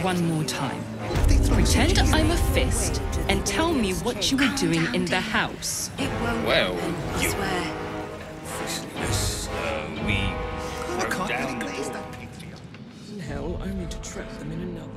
one more time. Pretend I'm a fist and tell me what you were doing in the house. It won't Well, happen, I swear. We broke down the door. Hell, only to trap them in another.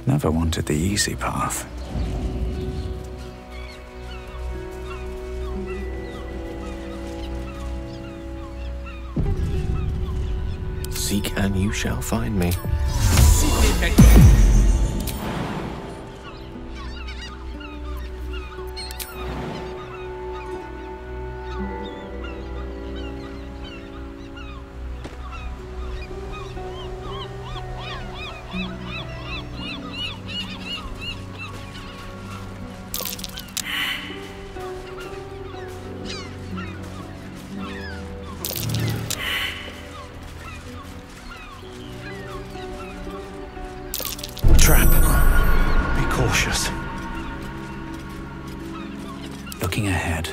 Never wanted the easy path. Seek and you shall find me. Trap. Be cautious. Looking ahead.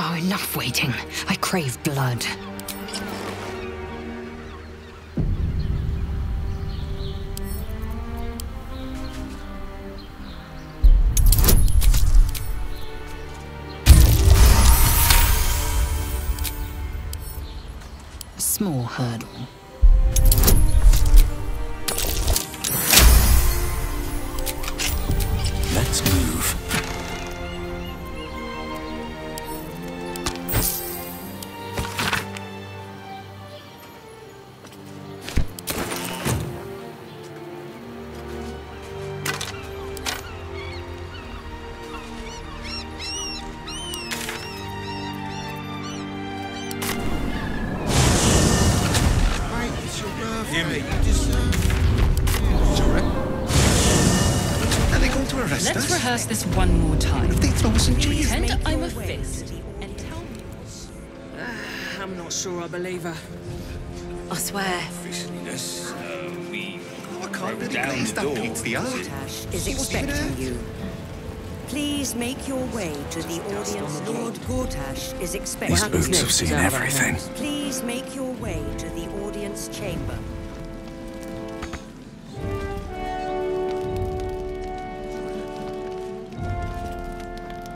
Oh, enough waiting. I crave blood. A small hurdle. Let's move. Let's rehearse this one more time. They throw us in jail. Pretend I'm a fist and tell me. I'm not sure I believe her. I swear. We can't broke down the door. Gortash is expecting you. Please make your way to the audience. Lord Gortash is expecting These boots have seen everything. Please make your way to the audience chamber.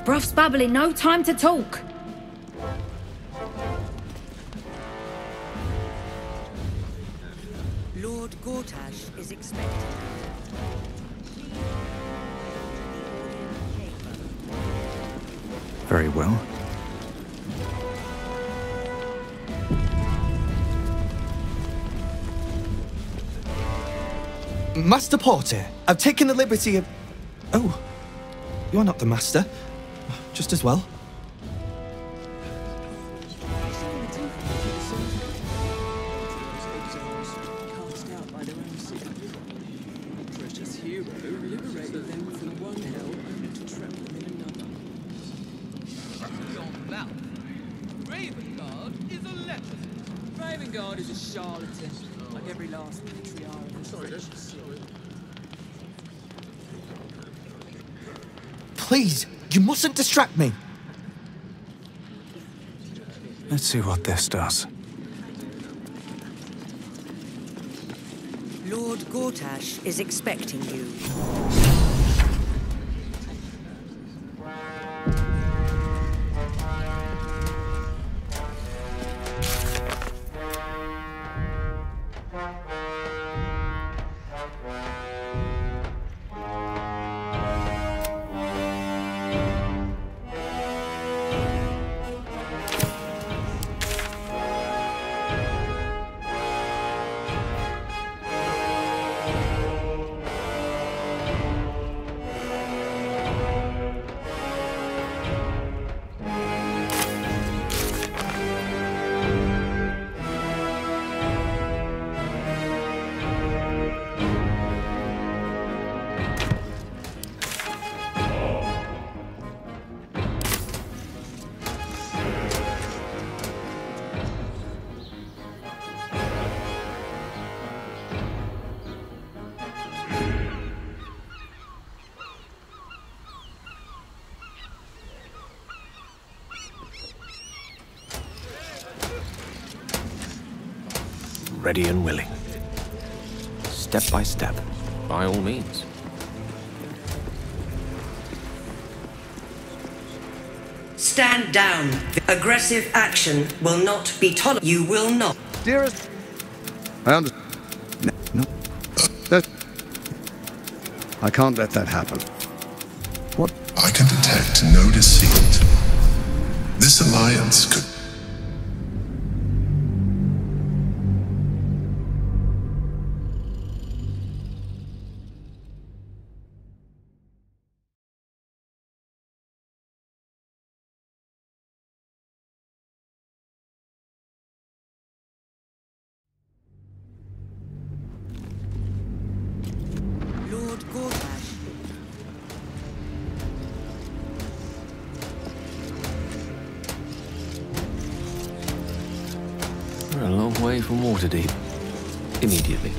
Bruff's babbling, no time to talk. Lord Gortash is expecting Very well. Master Porter, I've taken the liberty of... Oh, you're not the master. Just as well. Ravengard is a charlatan, like every last patriarch of the French sea. Please, you mustn't distract me. Let's see what this does. Lord Gortash is expecting you. Ready and willing. Step by step, by all means. Stand down. Aggressive action will not be tolerated. You will not. Dearest, I understand. No. I can't let that happen. What? I can detect no deceit. This alliance could... Lord Gortash. We're a long way from Waterdeep. Immediately.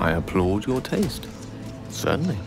I applaud your taste. Certainly.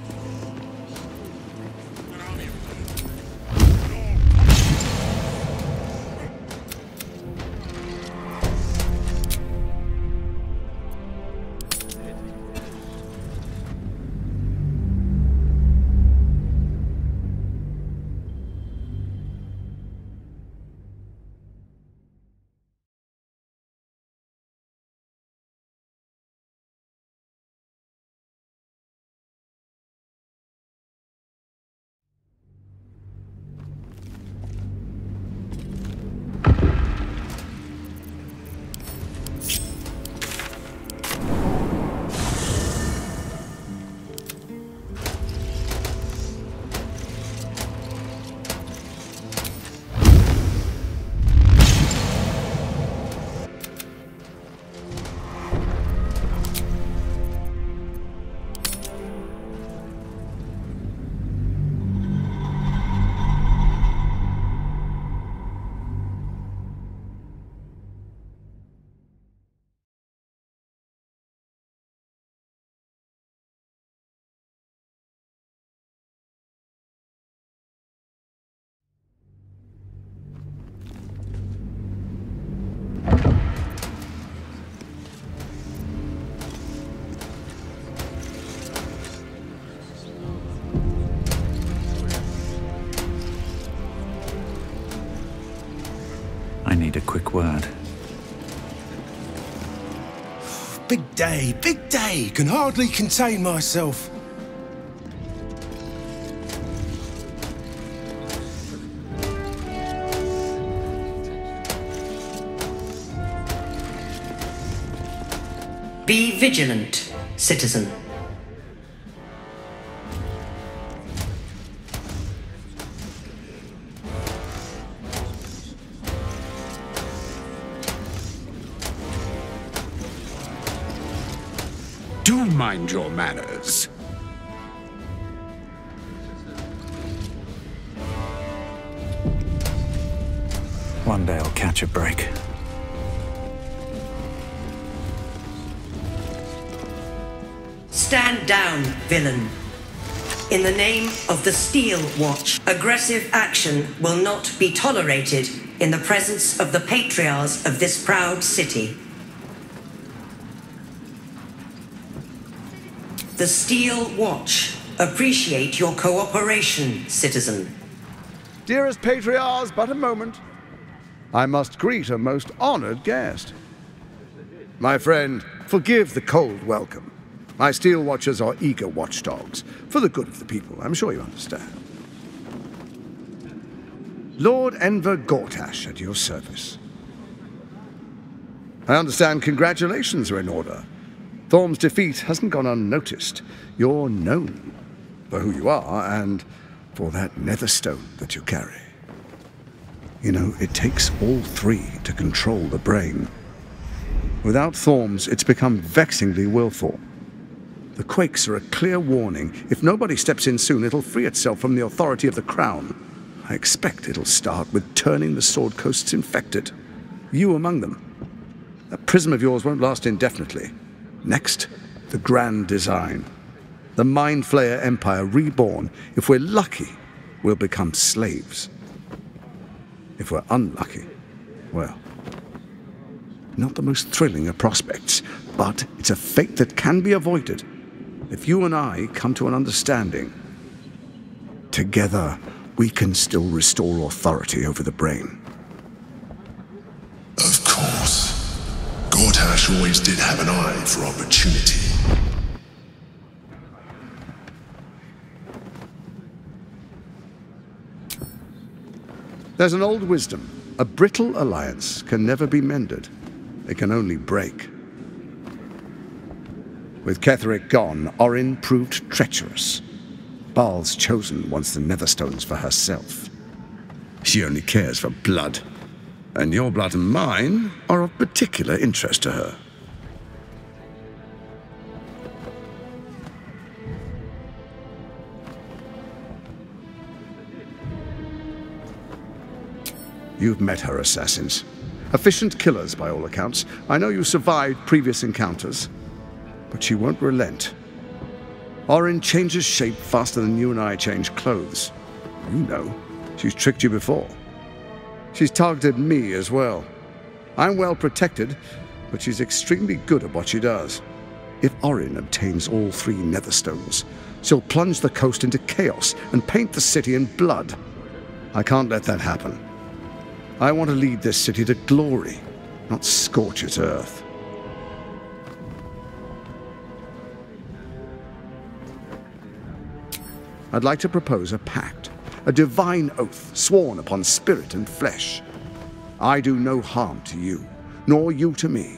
quick word. Big day, big day. Can hardly contain myself. Be vigilant, citizen. Do mind your manners. One day I'll catch a break. Stand down, villain. In the name of the Steel Watch, aggressive action will not be tolerated in the presence of the patriarchs of this proud city. The Steel Watch appreciate your cooperation, citizen. Dearest patriarchs, but a moment. I must greet a most honored guest. My friend, forgive the cold welcome. My Steel Watchers are eager watchdogs, for the good of the people, I'm sure you understand. Lord Enver Gortash at your service. I understand congratulations are in order. Thorm's defeat hasn't gone unnoticed. You're known for who you are and for that netherstone that you carry. You know, it takes all three to control the brain. Without Thorm's, it's become vexingly willful. The quakes are a clear warning. If nobody steps in soon, it'll free itself from the authority of the crown. I expect it'll start with turning the Sword Coasts infected. You among them. That prism of yours won't last indefinitely. Next, the grand design. The Mind Flayer Empire reborn. If we're lucky, we'll become slaves. If we're unlucky, well, not the most thrilling of prospects, but it's a fate that can be avoided if you and I come to an understanding. Together, we can still restore authority over the brain. Of course. Gortash always did have an eye for opportunity. There's an old wisdom. A brittle alliance can never be mended. It can only break. With Ketheric gone, Orin proved treacherous. Baal's chosen wants the Netherstones for herself. She only cares for blood. And your blood and mine are of particular interest to her. You've met her assassins. Efficient killers, by all accounts. I know you survived previous encounters, but she won't relent. Orin changes shape faster than you and I change clothes. You know, she's tricked you before. She's targeted me as well. I'm well protected, but she's extremely good at what she does. If Orin obtains all three Netherstones, she'll plunge the coast into chaos and paint the city in blood. I can't let that happen. I want to lead this city to glory, not scorch its earth. I'd like to propose a pact, a divine oath sworn upon spirit and flesh. I do no harm to you, nor you to me.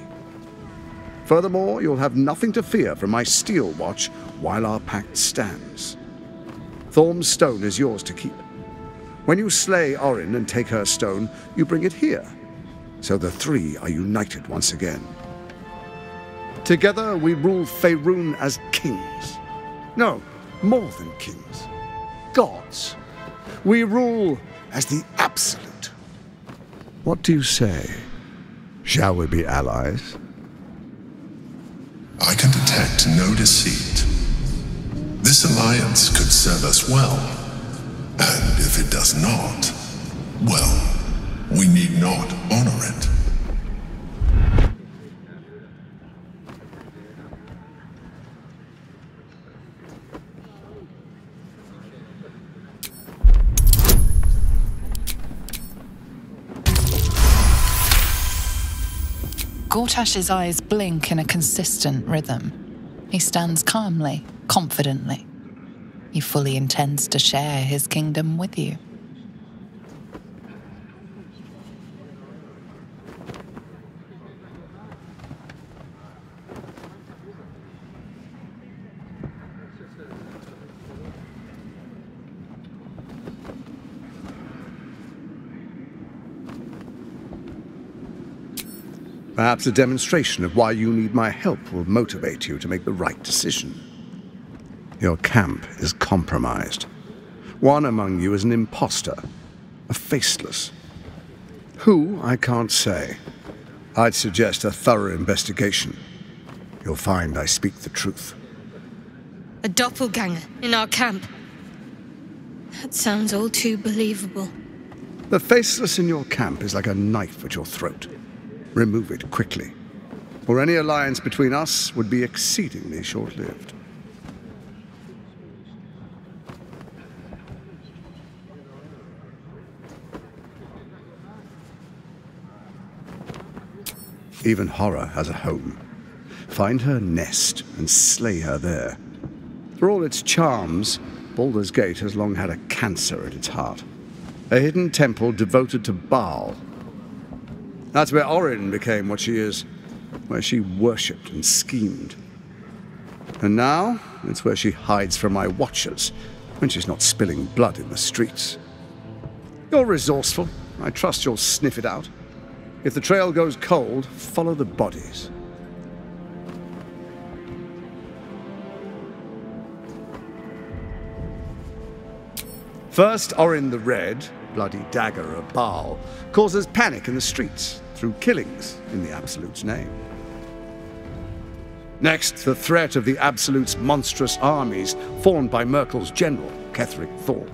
Furthermore, you'll have nothing to fear from my Steel Watch while our pact stands. Thorm's stone is yours to keep. When you slay Orin and take her stone, you bring it here, so the three are united once again. Together we rule Faerun as kings. No, more than kings. Gods. We rule as the Absolute. What do you say? Shall we be allies? I can detect no deceit. This alliance could serve us well. And if it does not, well, we need not honor it. Gortash's eyes blink in a consistent rhythm. He stands calmly, confidently. He fully intends to share his kingdom with you. Perhaps a demonstration of why you need my help will motivate you to make the right decision. Your camp is compromised. One among you is an imposter, a faceless. Who, I can't say. I'd suggest a thorough investigation. You'll find I speak the truth. A doppelganger in our camp. That sounds all too believable. The faceless in your camp is like a knife at your throat. Remove it quickly, or any alliance between us would be exceedingly short-lived. Even horror has a home. Find her nest and slay her there. For all its charms, Baldur's Gate has long had a cancer at its heart. A hidden temple devoted to Baal. That's where Orin became what she is, where she worshipped and schemed. And now, it's where she hides from my watchers, when she's not spilling blood in the streets. You're resourceful. I trust you'll sniff it out. If the trail goes cold, follow the bodies. First, Orin the Red, bloody dagger of Baal, causes panic in the streets through killings in the Absolute's name. Next, the threat of the Absolute's monstrous armies formed by Merkel's general, Ketheric Thor.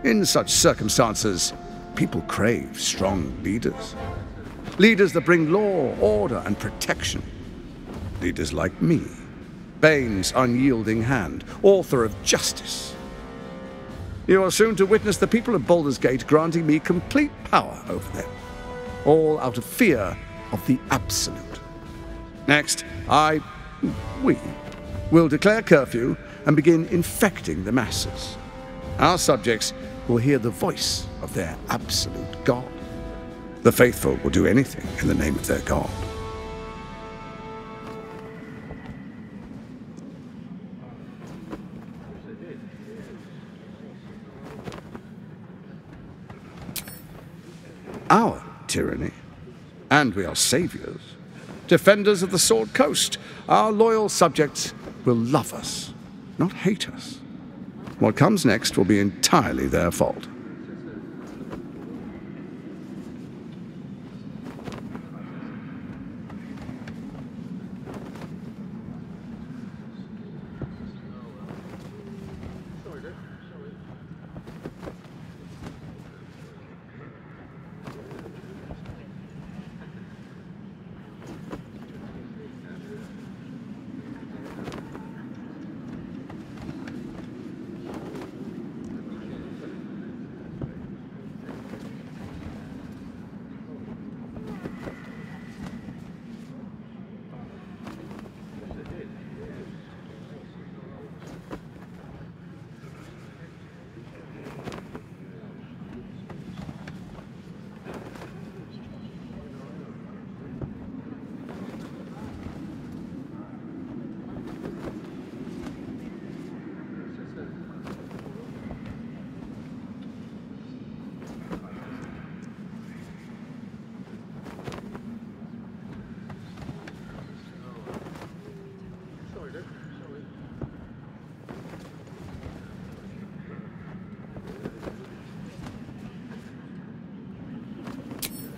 In such circumstances, people crave strong leaders. Leaders that bring law, order, and protection. Leaders like me, Bane's unyielding hand, author of justice. You are soon to witness the people of Baldur's Gate granting me complete power over them, all out of fear of the Absolute. Next, we will declare curfew and begin infecting the masses. Our subjects will hear the voice of their absolute God. The faithful will do anything in the name of their God. Our tyranny. And we are saviors. Defenders of the Sword Coast. Our loyal subjects will love us, not hate us. What comes next will be entirely their fault.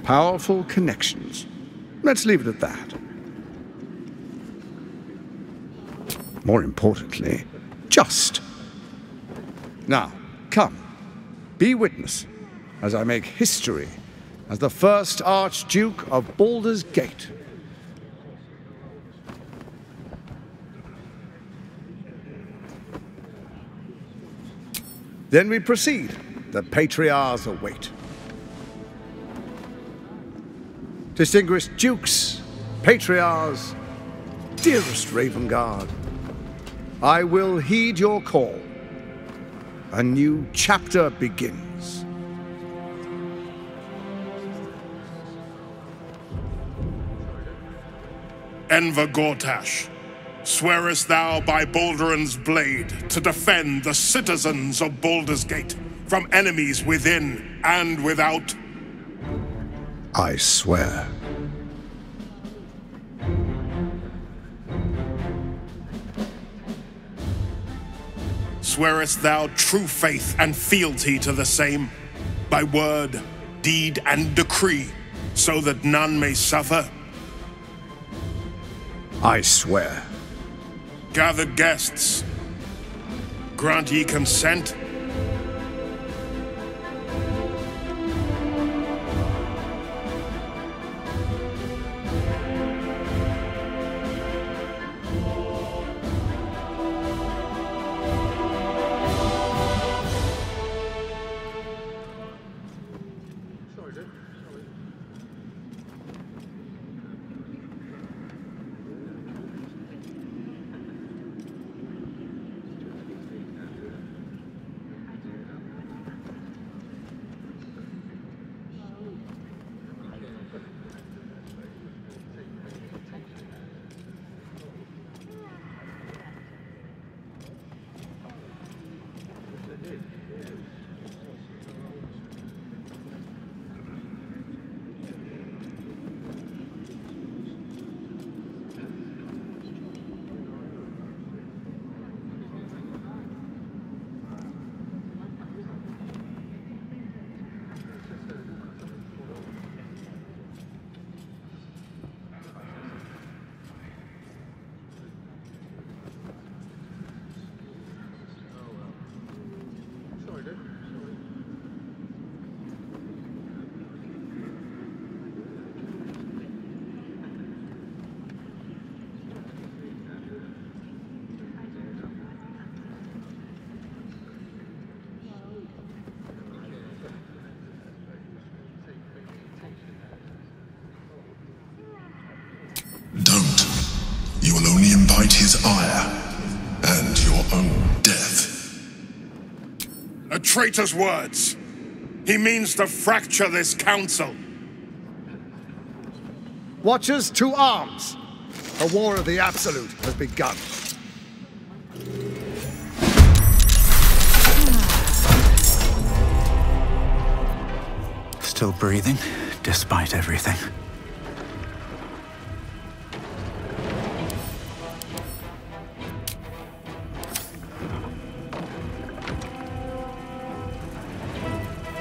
Powerful connections. Let's leave it at that. More importantly, just. Now, come, be witness as I make history as the first Archduke of Baldur's Gate. Then we proceed. The patriarchs await. Distinguished dukes Patriarchs, dearest Raven Guard, I will heed your call. A new chapter begins. Enver Gortash, swearest thou by Baldur's blade to defend the citizens of Baldur's Gate from enemies within and without? I swear. Swearest thou true faith and fealty to the same, by word, deed, and decree, so that none may suffer? I swear. Gathered guests, grant ye consent? You will only invite his ire and your own death. A traitor's words. He means to fracture this council. Watchers to arms! A war of the Absolute has begun. Still breathing, despite everything.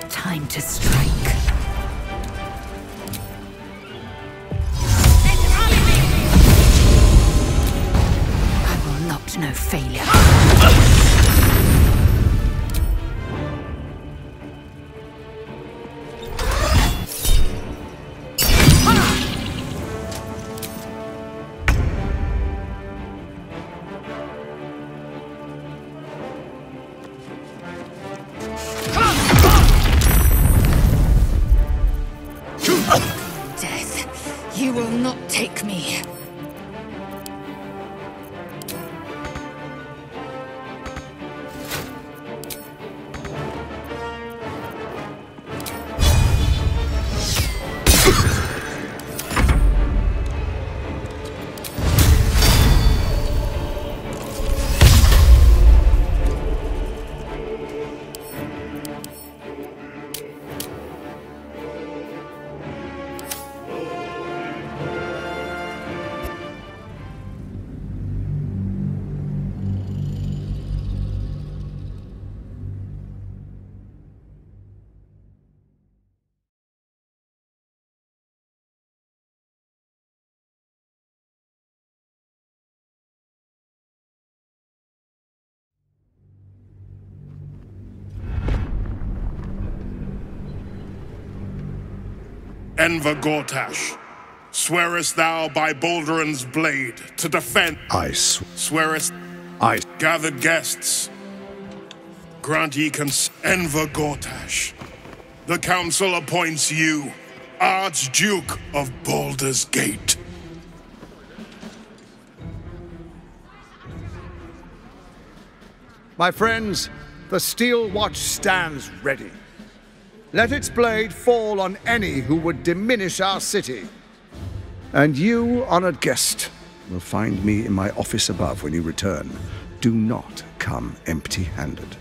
Time to strike. I will not know failure. Death, you will not take me. Enver Gortash, swearest thou by Baldur's blade to defend? Swearest gathered guests. Grant ye Enver Gortash. The council appoints you Archduke of Baldur's Gate. My friends, the Steel Watch stands ready. Let its blade fall on any who would diminish our city. And you, honored guest, will find me in my office above when you return. Do not come empty-handed.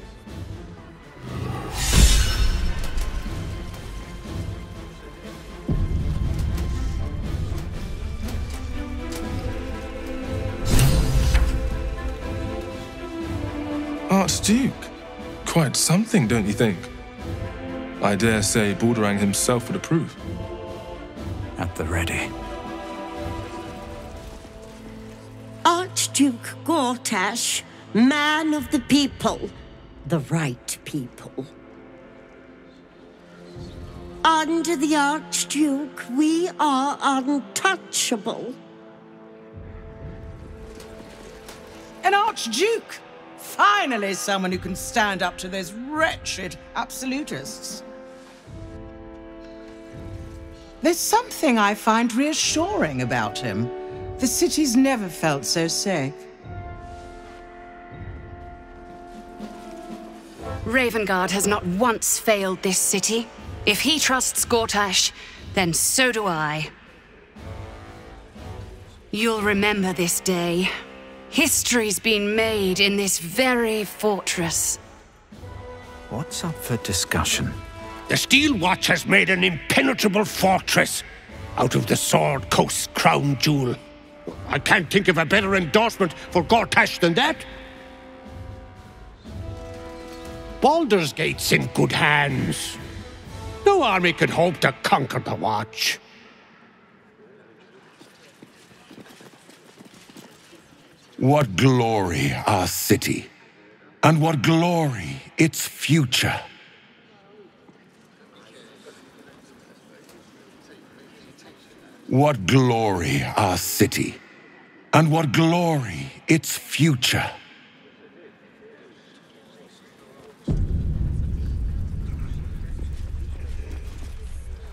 Archduke. Quite something, don't you think? I dare say Baldur himself would approve. At the ready. Archduke Gortash, man of the people, the right people. Under the Archduke, we are untouchable. An Archduke! Finally someone who can stand up to those wretched absolutists. There's something I find reassuring about him. The city's never felt so safe. Ravengard has not once failed this city. If he trusts Gortash, then so do I. You'll remember this day. History's been made in this very fortress. What's up for discussion? The Steel Watch has made an impenetrable fortress out of the Sword Coast's crown jewel. I can't think of a better endorsement for Gortash than that. Baldur's Gate's in good hands. No army could hope to conquer the Watch. What glory our city, and what glory its future. What glory our city, and what glory its future.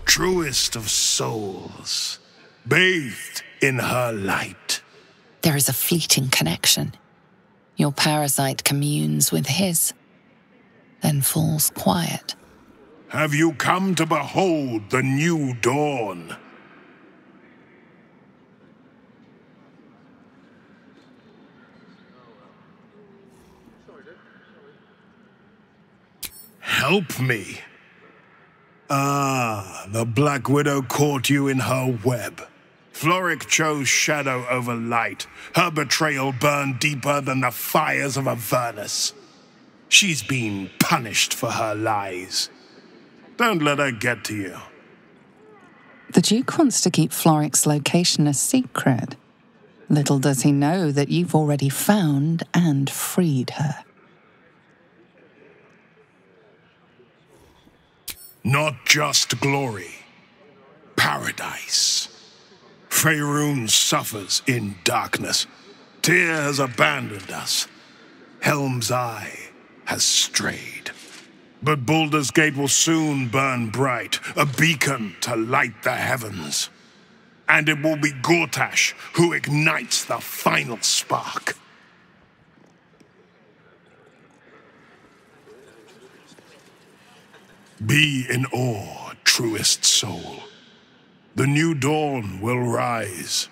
Truest of souls, bathed in her light. There is a fleeting connection. Your parasite communes with his, then falls quiet. Have you come to behold the new dawn? Help me. Ah, the Black Widow caught you in her web. Floric chose shadow over light. Her betrayal burned deeper than the fires of Avernus. She's been punished for her lies. Don't let her get to you. The Duke wants to keep Floric's location a secret. Little does he know that you've already found and freed her. Not just glory. Paradise. Faerun suffers in darkness. Tyr has abandoned us. Helm's Eye has strayed. But Baldur's Gate will soon burn bright, a beacon to light the heavens. And it will be Gortash who ignites the final spark. Be in awe, truest soul. The new dawn will rise.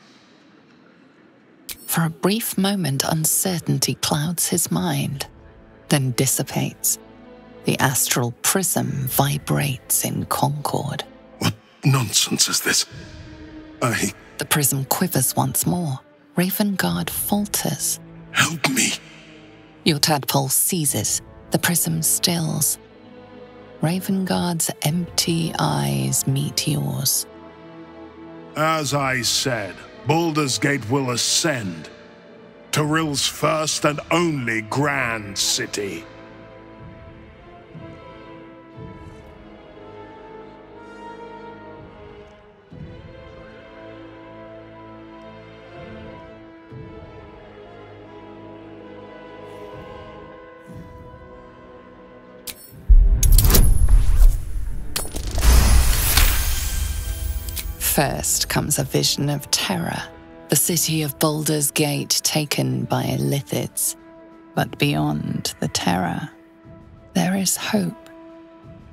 For a brief moment, uncertainty clouds his mind, then dissipates. The astral prism vibrates in concord. What nonsense is this? The prism quivers once more. Ravengard falters. Help me. Your tadpole seizes. The prism stills. Ravengard's empty eyes meet yours. As I said, Baldur's Gate will ascend. Tyrill's first and only grand city. First comes a vision of terror, the city of Baldur's Gate taken by Lithids. But beyond the terror, there is hope.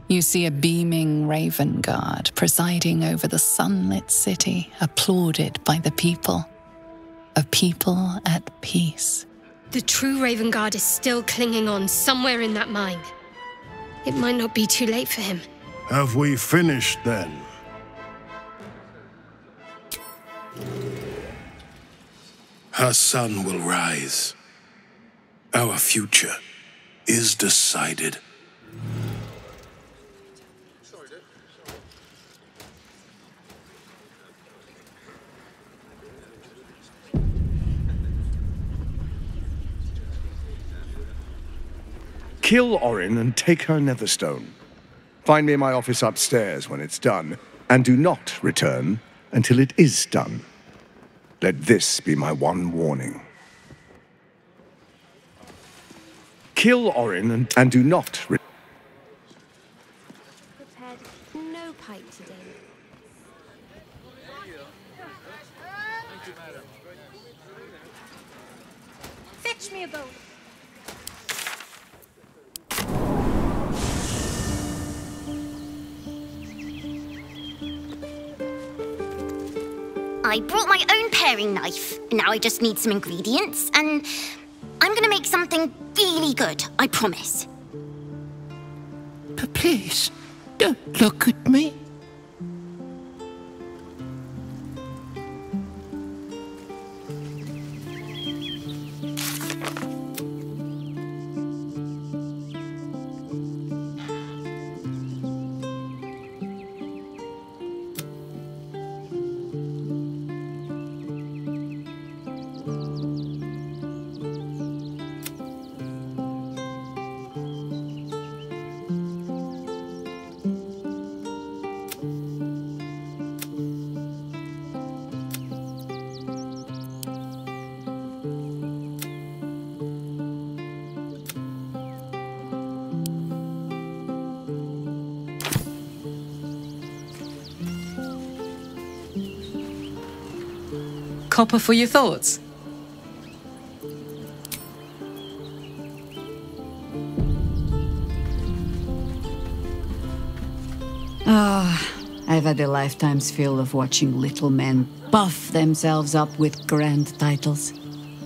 You see a beaming Raven Guard presiding over the sunlit city, applauded by the people. A people at peace. The true Raven Guard is still clinging on somewhere in that mine. It might not be too late for him. Have we finished then? Her sun will rise. Our future is decided. Kill Orin and take her Netherstone. Find me in my office upstairs when it's done, and do not return until it is done. Let this be my one warning. Kill Orin and do not Prepared no pipe today. Fetch me a bowl. I brought my own paring knife. Now I just need some ingredients, and I'm gonna make something really good, I promise. But please, don't look at me. Copper for your thoughts. I've had a lifetime's fill of watching little men buff themselves up with grand titles.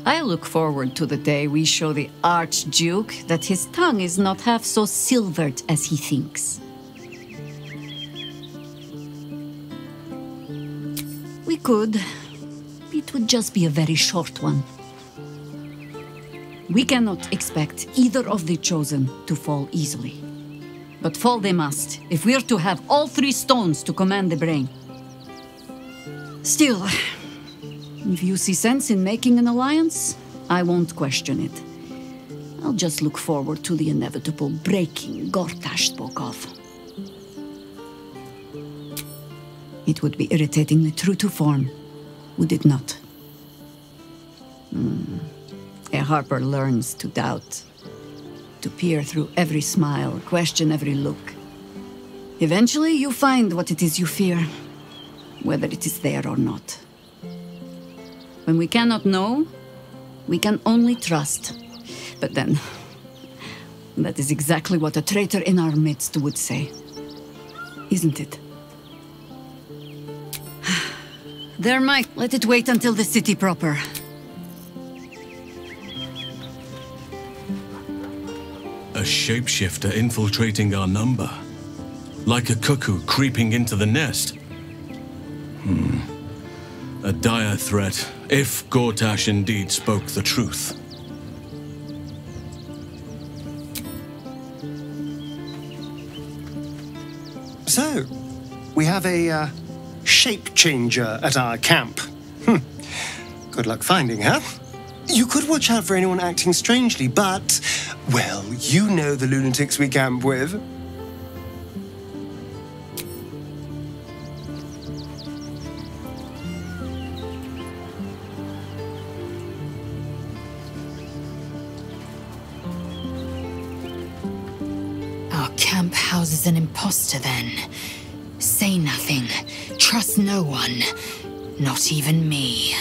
I look forward to the day we show the Archduke that his tongue is not half so silvered as he thinks. We could. It would just be a very short one. We cannot expect either of the chosen to fall easily. But fall they must, if we're to have all three stones to command the brain. Still, if you see sense in making an alliance, I won't question it. I'll just look forward to the inevitable breaking Gortash spoke of. It would be irritatingly true to form, would it not? A Harper learns to doubt, to peer through every smile, question every look. Eventually, you find what it is you fear, whether it is there or not. When we cannot know, we can only trust. But then, that is exactly what a traitor in our midst would say. Isn't it? There might. Let it wait until the city proper. A shapeshifter infiltrating our number. Like a cuckoo creeping into the nest. A dire threat, if Gortash indeed spoke the truth. So, we have a shape changer at our camp. Good luck finding her. You could watch out for anyone acting strangely, but, well, you know the lunatics we camp with. Our camp houses an imposter, then. Say nothing. Trust no one. Not even me.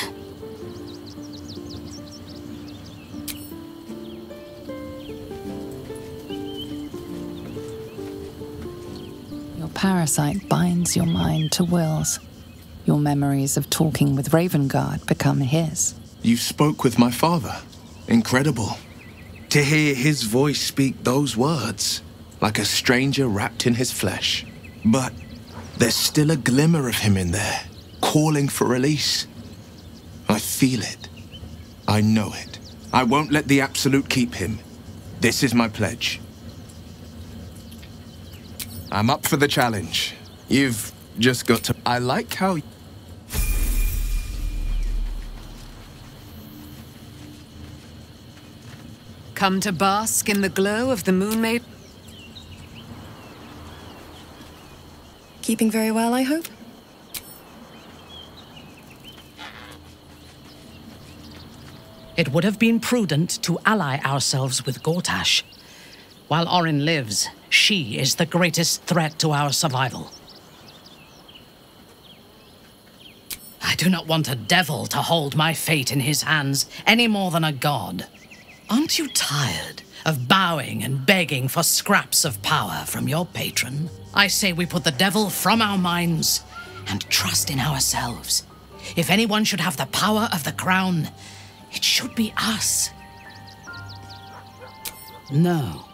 parasite binds your mind to Will's. Your memories of talking with Ravengard become his. You spoke with my father. Incredible. To hear his voice speak those words, like a stranger wrapped in his flesh. But there's still a glimmer of him in there, calling for release. I feel it. I know it. I won't let the Absolute keep him. This is my pledge. I'm up for the challenge. You've just got to... I like how... Come to bask in the glow of the moon maid. Keeping very well, I hope? It would have been prudent to ally ourselves with Gortash. While Orin lives, she is the greatest threat to our survival. I do not want a devil to hold my fate in his hands any more than a god. Aren't you tired of bowing and begging for scraps of power from your patron? I say we put the devil from our minds and trust in ourselves. If anyone should have the power of the crown, it should be us. No.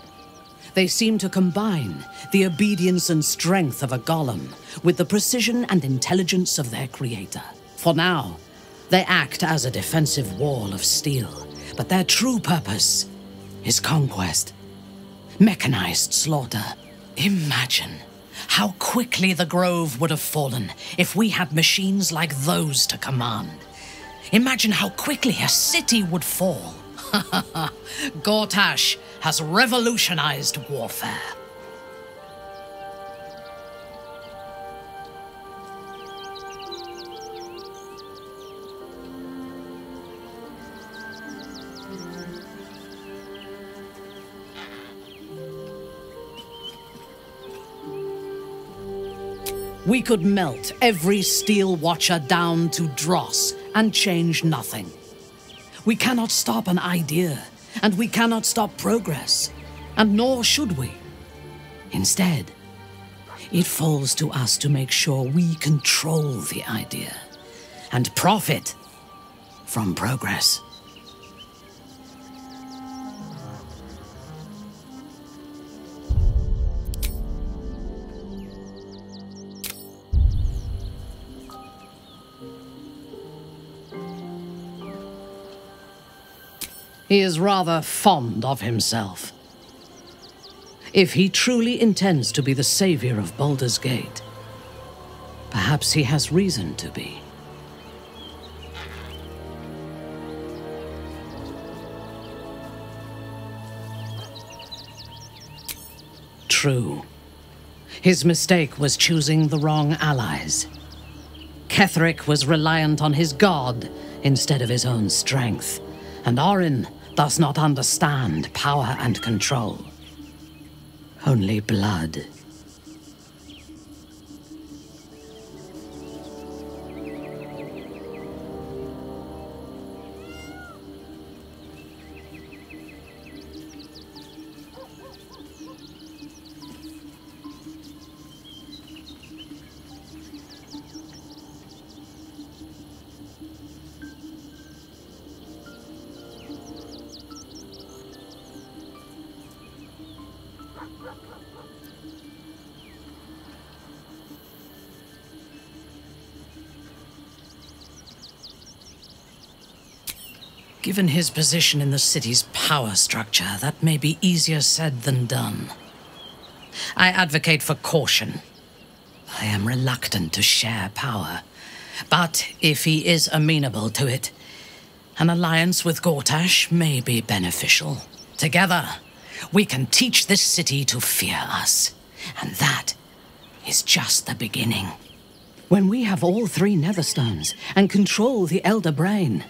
They seem to combine the obedience and strength of a golem with the precision and intelligence of their creator. For now, they act as a defensive wall of steel, but their true purpose is conquest. Mechanized slaughter. Imagine how quickly the Grove would have fallen if we had machines like those to command. Imagine how quickly a city would fall. Gortash has revolutionized warfare. We could melt every Steel Watcher down to dross and change nothing. We cannot stop an idea, and we cannot stop progress, and nor should we. Instead, it falls to us to make sure we control the idea and profit from progress. He is rather fond of himself. If he truly intends to be the savior of Baldur's Gate, perhaps he has reason to be. True. His mistake was choosing the wrong allies. Ketheric was reliant on his god instead of his own strength, and Orin does not understand power and control. Only blood. Given his position in the city's power structure, that may be easier said than done. I advocate for caution. I am reluctant to share power, but if he is amenable to it, an alliance with Gortash may be beneficial. Together, we can teach this city to fear us, and that is just the beginning. When we have all three Netherstones and control the Elder Brain,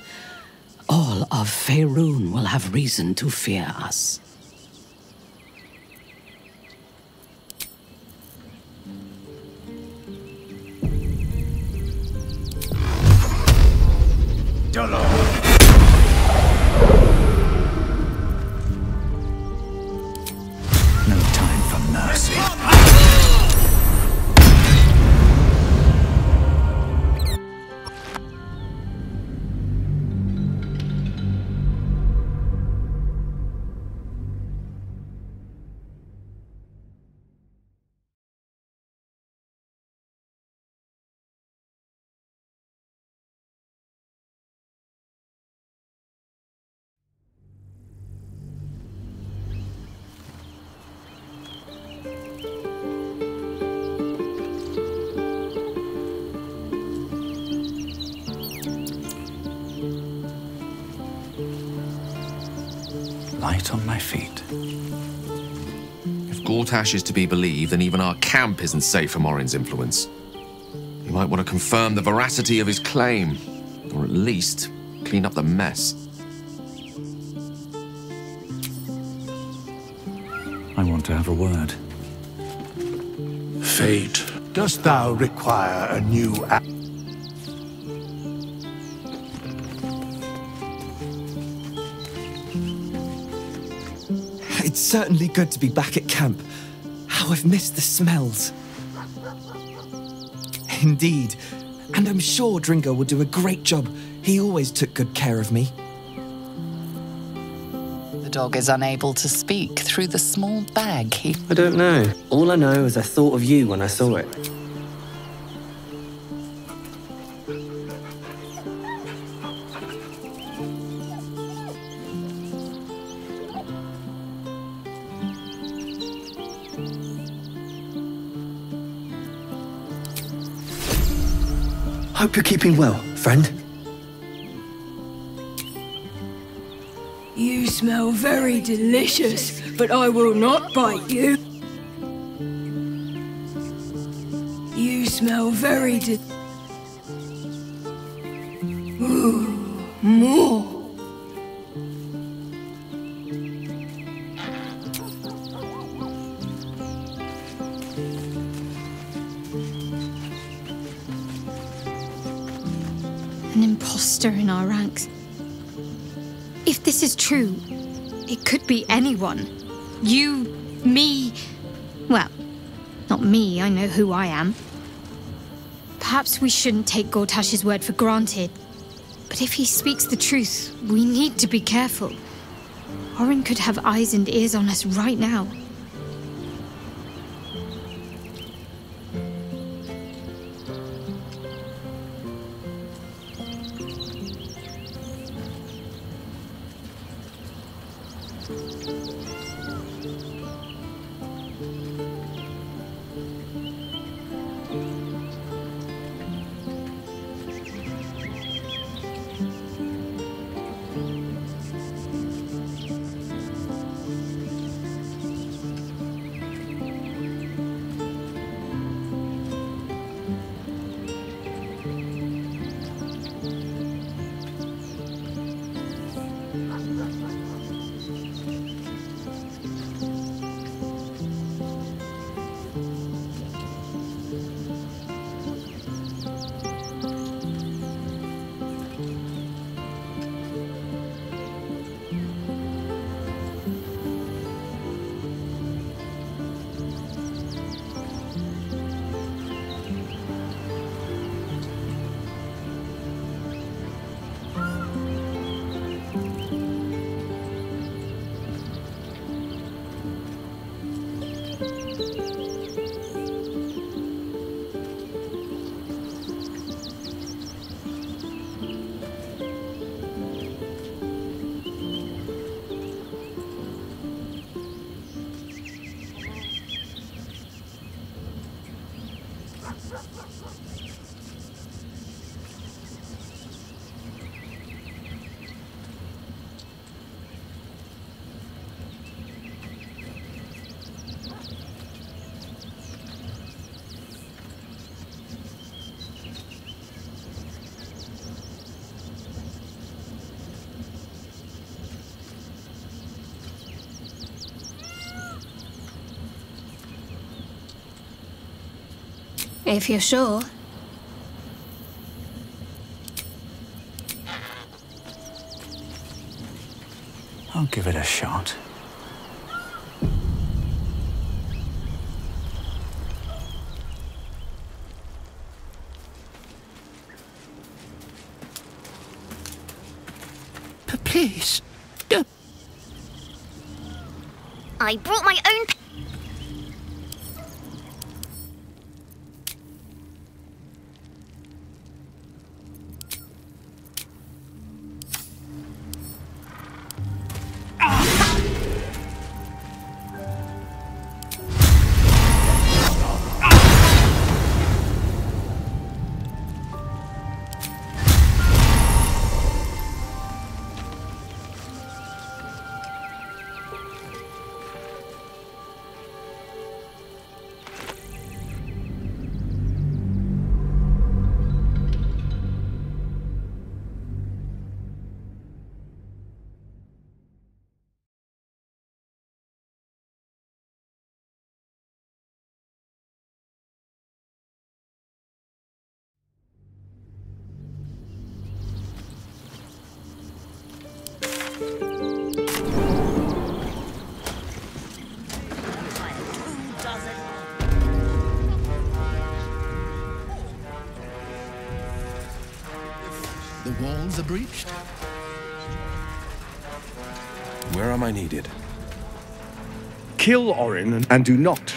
all of Faerun will have reason to fear us. No time for mercy. light on my feet. If Gortash is to be believed, then even our camp isn't safe from Orin's influence. You might want to confirm the veracity of his claim, or at least clean up the mess. I want to have a word. Fate, dost thou require a new act? It's certainly good to be back at camp. How I've missed the smells. Indeed. And I'm sure Dringo will do a great job. He always took good care of me. The dog is unable to speak through the small bag he... I don't know. All I know is I thought of you when I saw it. Hope you're keeping well, friend. You smell very delicious, but I will not bite you. You smell very Ooh, more. An imposter in our ranks. If this is true, it could be anyone. You, me... Well, not me, I know who I am. Perhaps we shouldn't take Gortash's word for granted. But if he speaks the truth, we need to be careful. Orin could have eyes and ears on us right now. If you're sure. I'll give it a shot. But please, don't. I brought my own... bonds are breached. Where am I needed? Kill Orin and do not...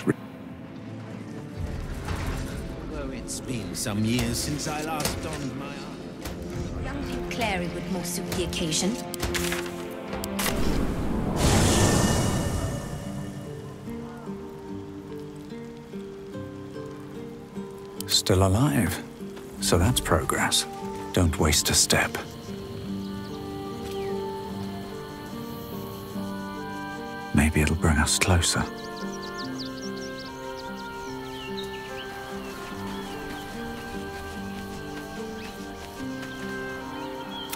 Though it's been some years since I last donned my armor. Young Clary would more suit the occasion. Still alive. So that's progress. Don't waste a step. Maybe it'll bring us closer.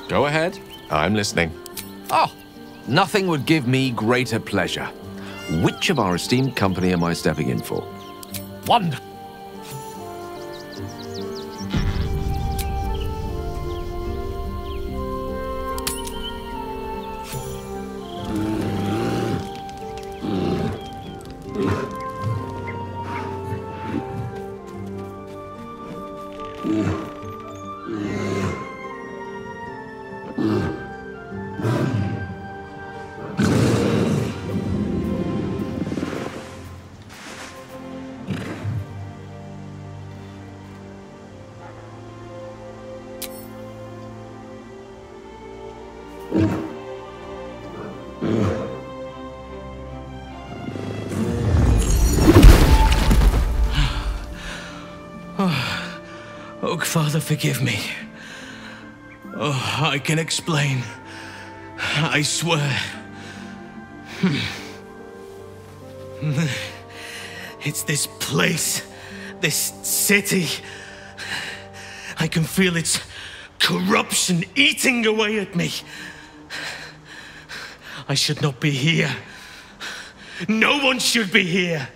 Go ahead. I'm listening. Oh, nothing would give me greater pleasure. Which of our esteemed company am I stepping in for? Wonderful. Oh, Father, forgive me. Oh, I can explain. I swear. It's this place, this city. I can feel its corruption eating away at me. I should not be here. No one should be here.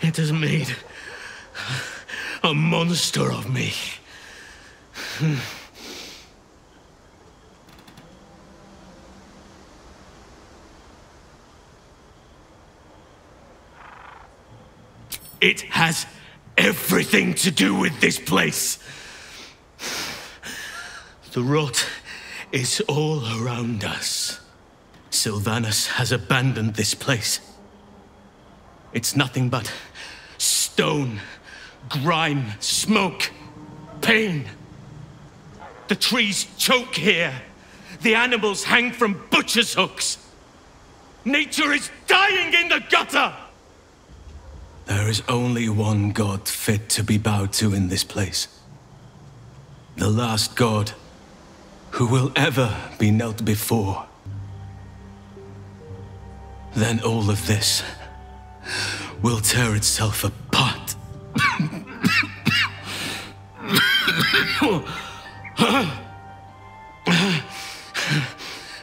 It has made a monster of me. It has everything to do with this place. The rot is all around us. Sylvanus has abandoned this place. It's nothing but stone, grime, smoke, pain. The trees choke here. The animals hang from butcher's hooks. Nature is dying in the gutter! There is only one god fit to be bowed to in this place. The last god who will ever be knelt before. Then all of this will tear itself apart.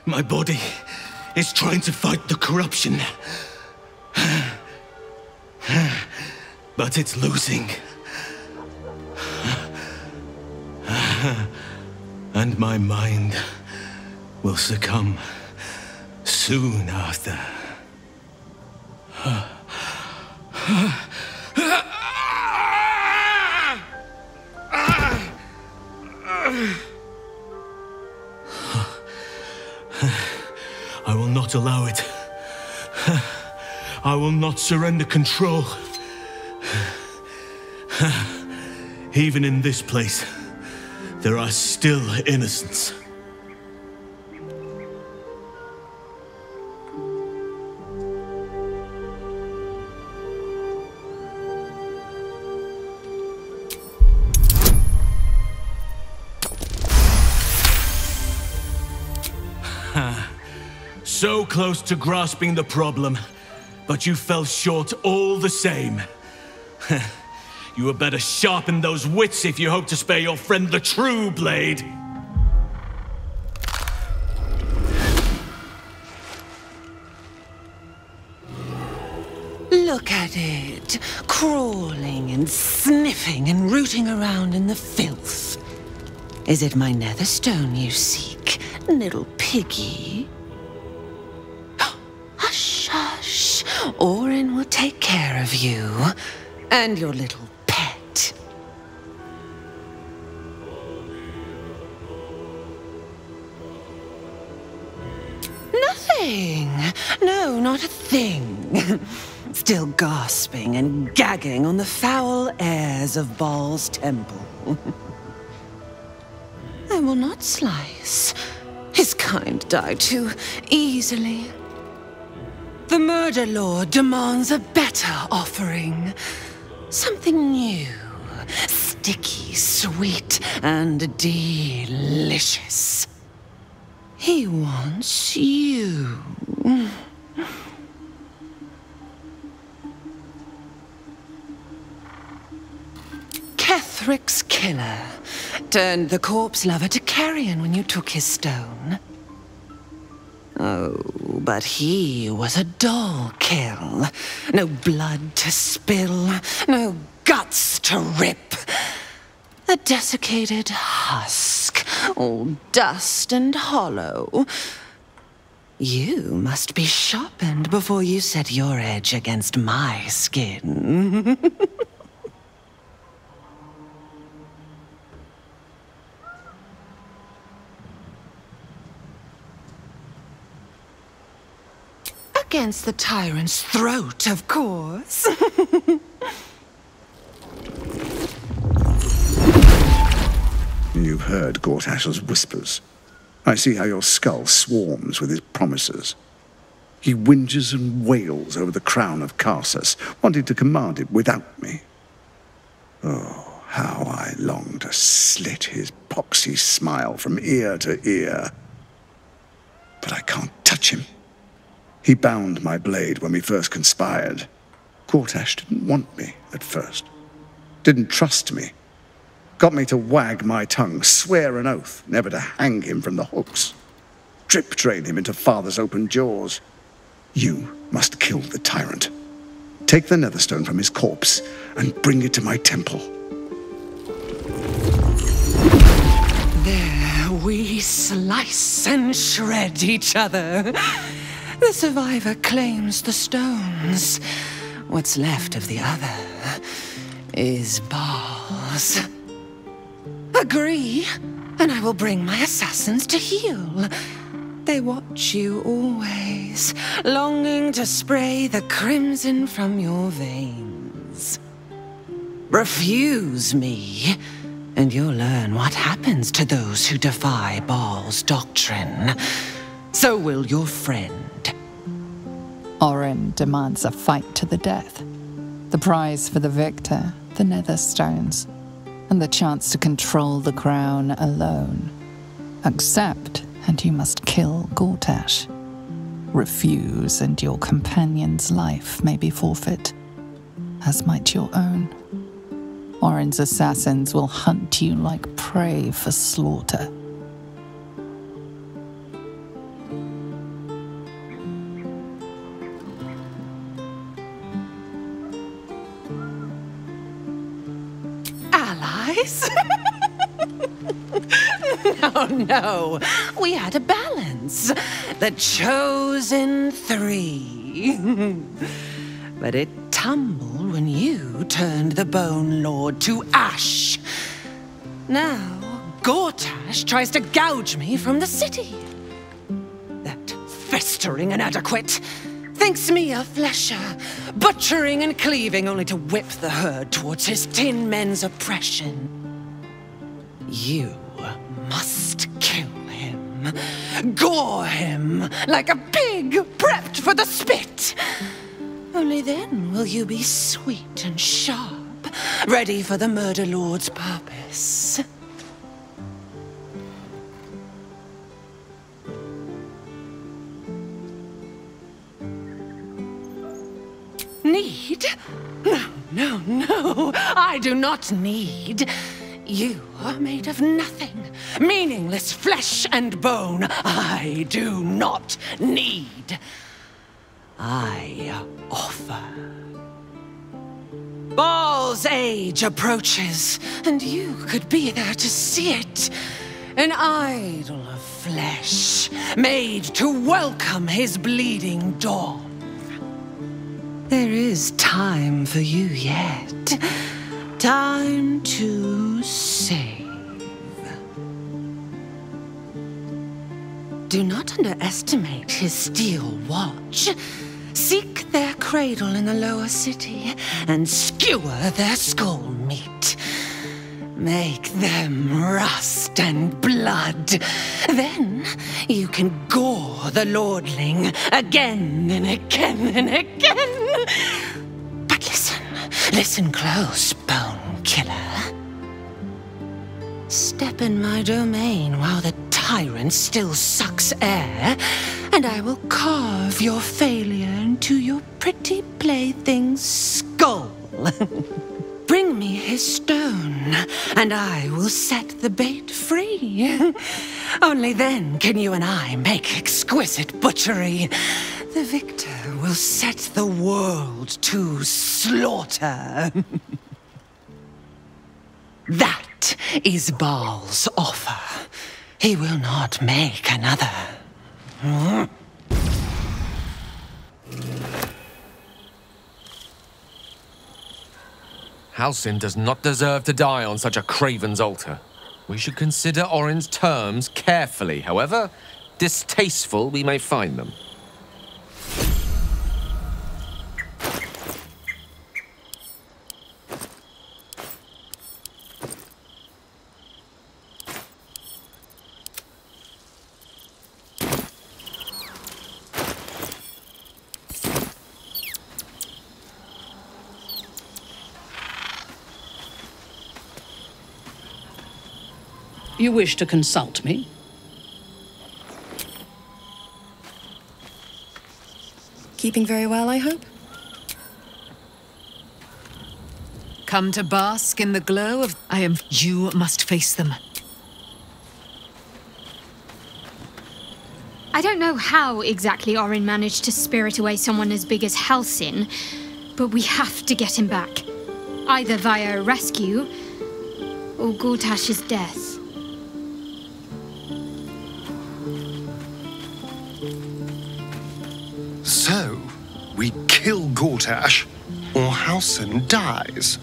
My body is trying to fight the corruption. But it's losing. And my mind will succumb soon after. I will not allow it. I will not surrender control. Even in this place, there are still innocents. So close to grasping the problem, but you fell short all the same. You had better sharpen those wits if you hope to spare your friend the true blade. Look at it, crawling and sniffing and rooting around in the filth. Is it my netherstone you seek, little piggy? Hush, hush. Orin will take care of you and your little pet. not a thing. Still gasping and gagging on the foul airs of Baal's temple. I will not slice. His kind die too easily. The Murder Lord demands a better offering. Something new, sticky, sweet, and delicious. He wants you. Kethric's killer turned the corpse lover to carrion when you took his stone. Oh, but he was a dull kill. No blood to spill, no guts to rip. A desiccated husk, all dust and hollow. You must be sharpened before you set your edge against my skin. Against the tyrant's throat, of course. You've heard Gortash's whispers. I see how your skull swarms with his promises. He whinges and wails over the crown of Karsus, wanting to command it without me. Oh, how I long to slit his poxy smile from ear to ear. But I can't touch him. He bound my blade when we first conspired. Gortash didn't want me at first. Didn't trust me. Got me to wag my tongue, swear an oath, never to hang him from the hooks. Drip train him into father's open jaws. You must kill the tyrant. Take the netherstone from his corpse and bring it to my temple. There we slice and shred each other. The survivor claims the stones. What's left of the other is Baal's. Agree, and I will bring my assassins to heal. They watch you always, longing to spray the crimson from your veins. Refuse me, and you'll learn what happens to those who defy Baal's doctrine. So will your friend. Orin demands a fight to the death. The prize for the victor, the Netherstones, and the chance to control the crown alone. Accept, and you must kill Gortash. Refuse, and your companion's life may be forfeit, as might your own. Orin's assassins will hunt you like prey for slaughter. No, we had a balance. The chosen three. But it tumbled when you turned the Bone Lord to ash. Now, Gortash tries to gouge me from the city. That festering inadequate thinks me a flesher, butchering and cleaving only to whip the herd towards his tin men's oppression. You must kill him, gore him like a pig prepped for the spit. Only then will you be sweet and sharp, ready for the Murder Lord's purpose. Need? No, I do not need. You are made of nothing, meaningless flesh and bone. I do not need. I offer. Baal's age approaches, and you could be there to see it. An idol of flesh, made to welcome his bleeding dawn. There is time for you yet. Time to save. Do not underestimate his steel watch. seek their cradle in the lower city, and skewer their skull meat. Make them rust and blood. Then you can gore the lordling again and again and again. But listen close, Bone Killer. Step in my domain while the tyrant still sucks air, and I will carve your failure into your pretty plaything's skull. Bring me his stone, and I will set the bait free. Only then can you and I make exquisite butchery. The victor will set the world to slaughter. That is Baal's offer. He will not make another. Halsin does not deserve to die on such a craven's altar. We should consider Orin's terms carefully, however distasteful we may find them. You wish to consult me? Keeping very well, I hope? Come to bask in the glow of... You must face them. I don't know how exactly Orin managed to spirit away someone as big as Halsin, but we have to get him back. Either via a rescue, or Gortash's death. So, we kill Gortash, or Halsin dies.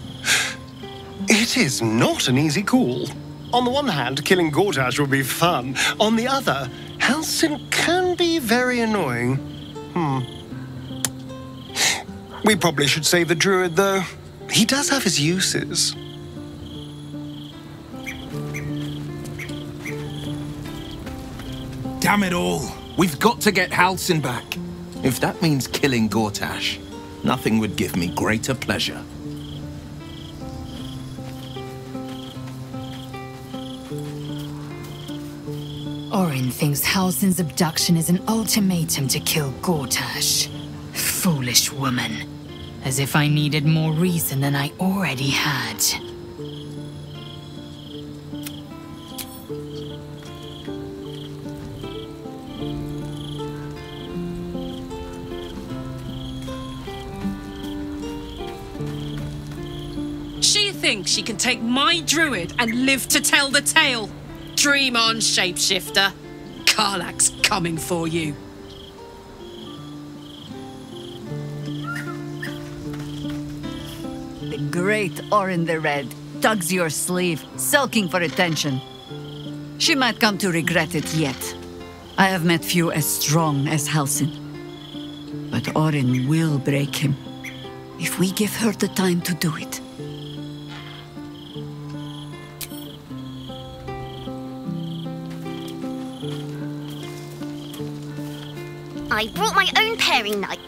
It is not an easy call. On the one hand, killing Gortash will be fun. On the other, Halsin can be very annoying. We probably should save the druid, though. He does have his uses. Damn it all! We've got to get Halsin back. If that means killing Gortash, nothing would give me greater pleasure. Orin thinks Halsin's abduction is an ultimatum to kill Gortash. Foolish woman. As if I needed more reason than I already had. She thinks she can take my druid and live to tell the tale. Dream on, shapeshifter. Karlach's coming for you. The great Orin the Red tugs your sleeve, sulking for attention. She might come to regret it yet. I have met few as strong as Halsin. But Orin will break him, if we give her the time to do it. I brought my own paring knife.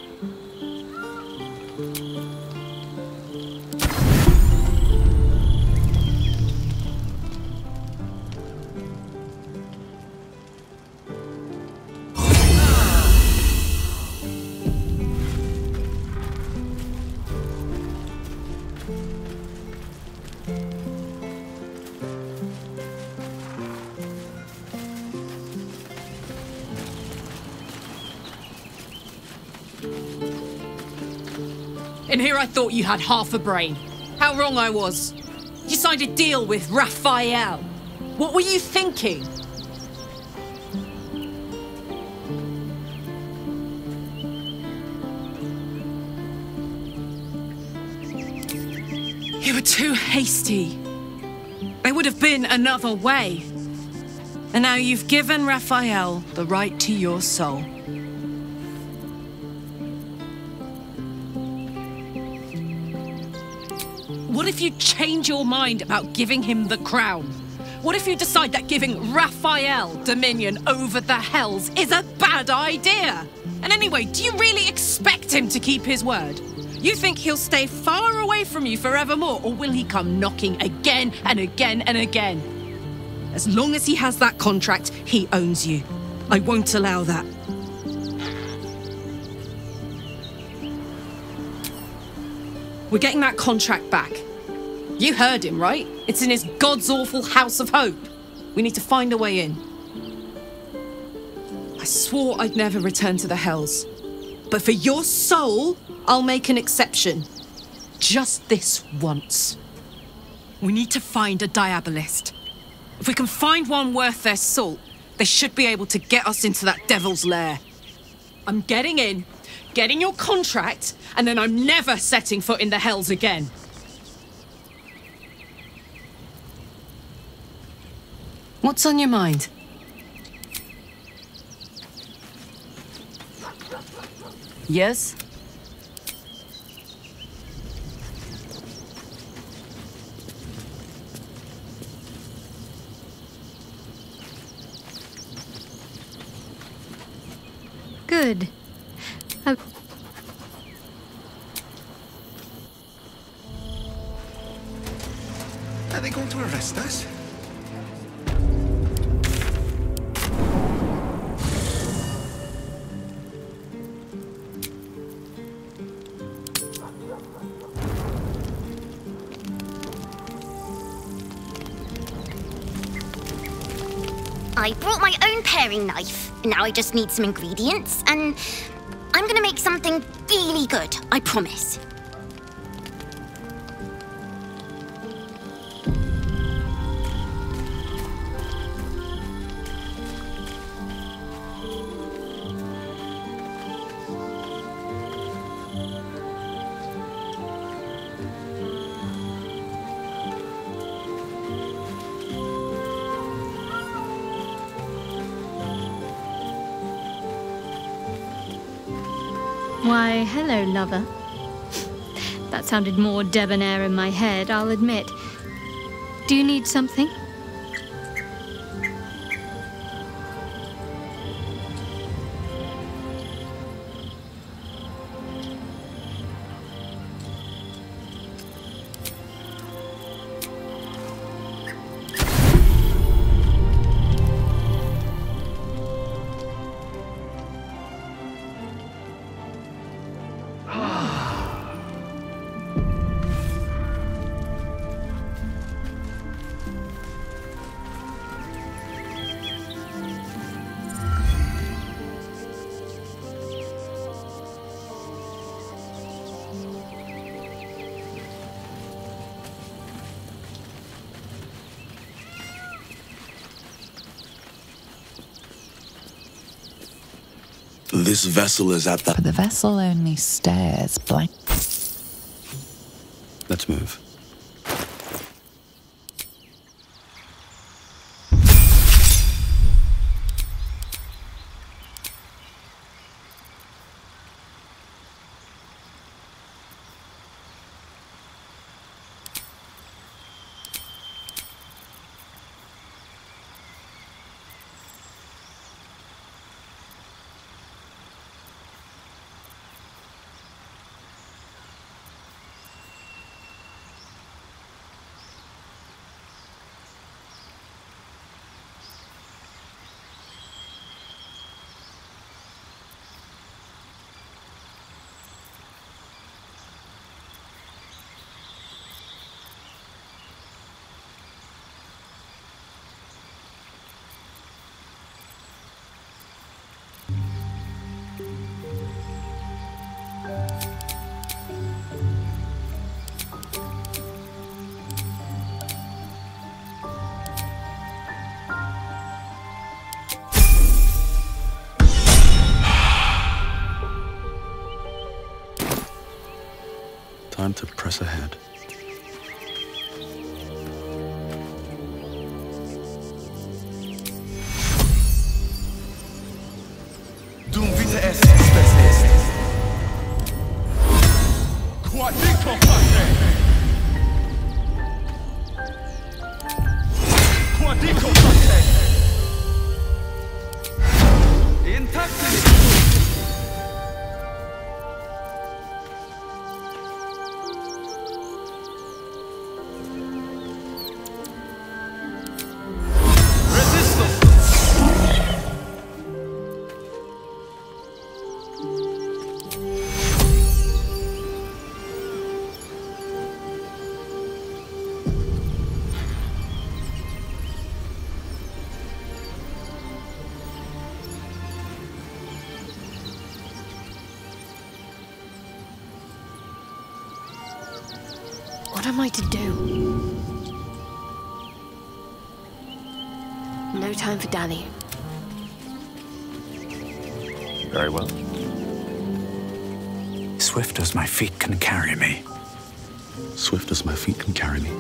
In here I thought you had half a brain. How wrong I was. You signed a deal with Raphael. What were you thinking? You were too hasty. There would have been another way. And now you've given Raphael the right to your soul. What if you change your mind about giving him the crown? What if you decide that giving Raphael dominion over the Hells is a bad idea? And anyway, do you really expect him to keep his word? You think he'll stay far away from you forevermore, or will he come knocking again and again and again? As long as he has that contract, he owns you. I won't allow that. We're getting that contract back. You heard him, right? It's in his God's awful House of Hope. We need to find a way in. I swore I'd never return to the Hells. But for your soul, I'll make an exception. Just this once. We need to find a Diabolist. If we can find one worth their salt, they should be able to get us into that devil's lair. I'm getting in, getting your contract, and then I'm never setting foot in the Hells again. What's on your mind? Yes? Good. Are they going to arrest us? I brought my own paring knife. Now I just need some ingredients, and I'm gonna make something really good, I promise. Why, hello, lover. That sounded more debonair in my head, I'll admit. Do you need something? This vessel is at the... But the vessel only stares blank. Let's move. Time to press ahead. Dum vita est spes est. Quod dictum facere. What am I to do? No time for dallying. Very well. Swift as my feet can carry me. Swift as my feet can carry me.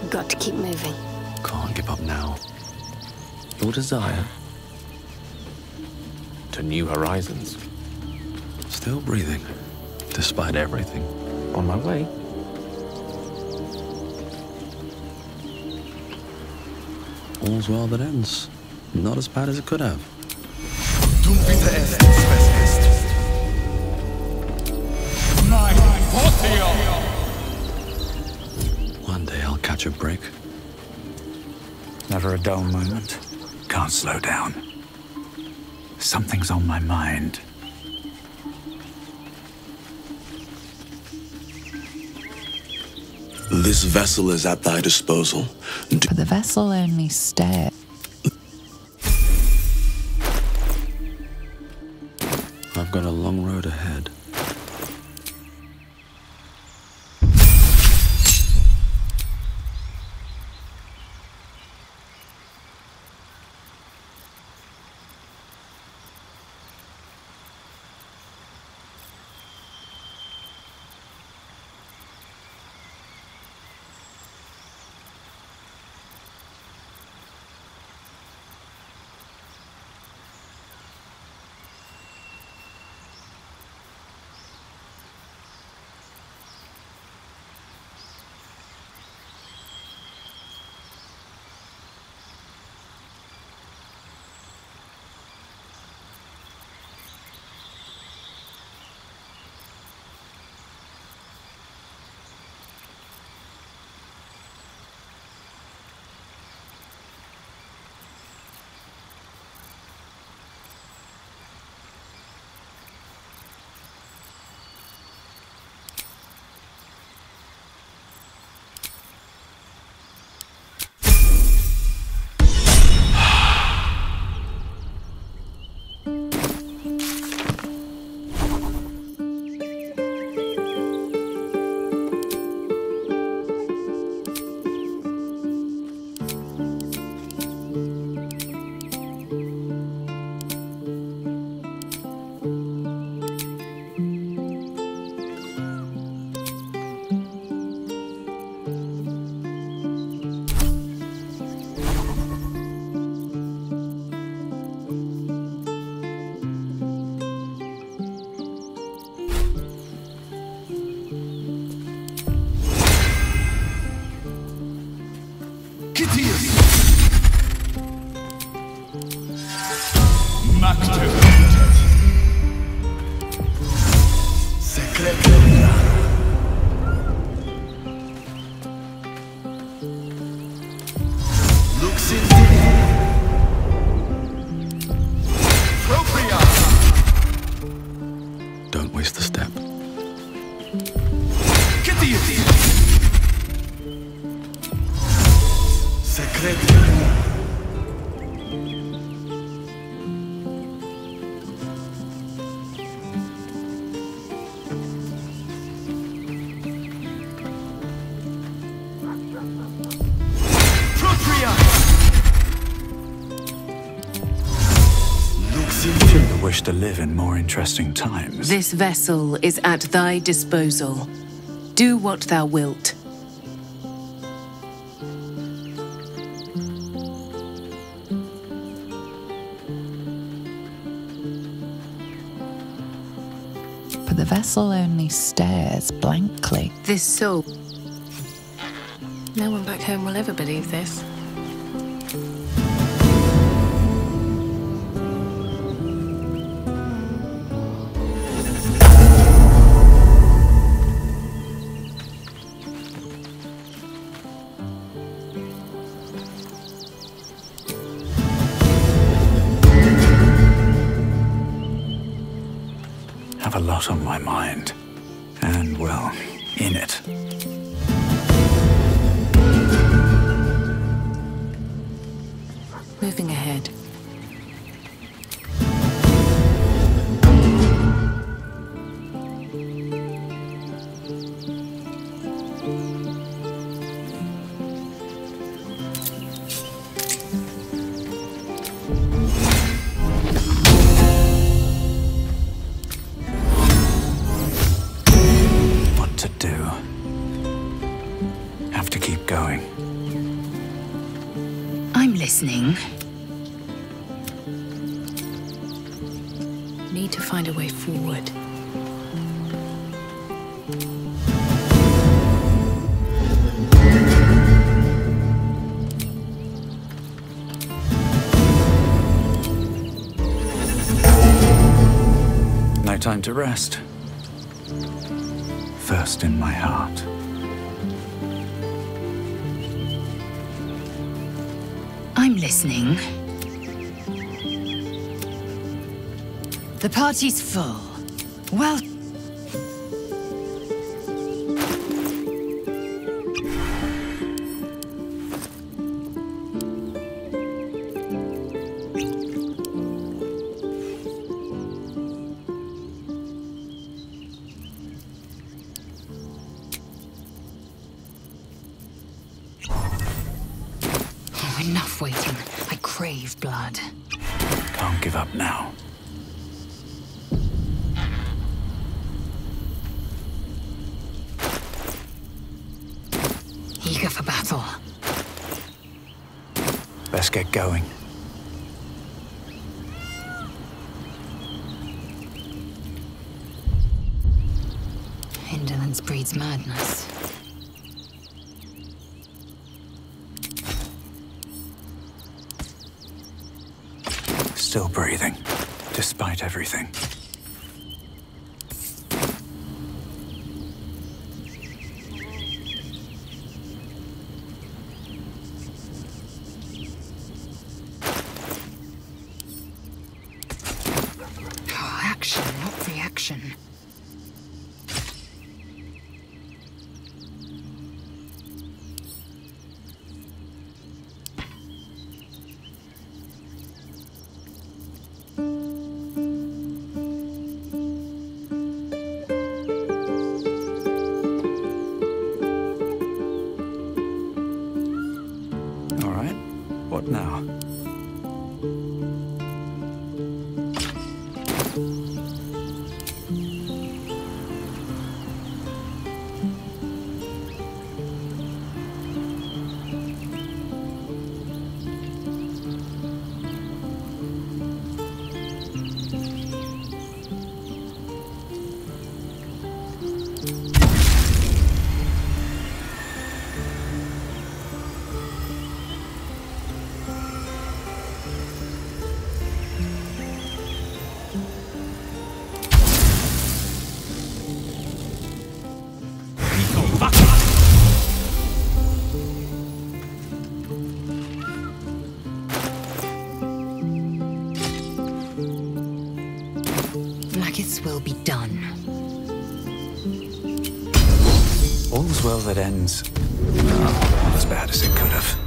Got to keep moving. Can't give up now. Your desire to new horizons. Still breathing, despite everything. On my way. All's well that ends. Not as bad as it could have. One day I'll catch a break. Never a dull moment. Can't slow down. Something's on my mind. This vessel is at thy disposal. For the vessel only stares. I've got a long road ahead. Don't waste a step. Shouldn't have wished to live in more interesting times. This vessel is at thy disposal. Do what thou wilt. For the vessel only stares blankly. This soul. No one back home will ever believe this. Have a lot on my mind. And, well, in it. Moving ahead. What to do? Have to keep going. I'm listening. Need to find a way forward. No time to rest. First in my heart. I'm listening. The party's full. Well... Oh, enough waiting. I crave blood. Can't give up now. Eager for battle. Best get going. Indolence breeds madness. Still breathing, despite everything. Oh, action, not reaction. All right, what now? Like its will be done. All's well that ends. Oh, not as bad as it could have.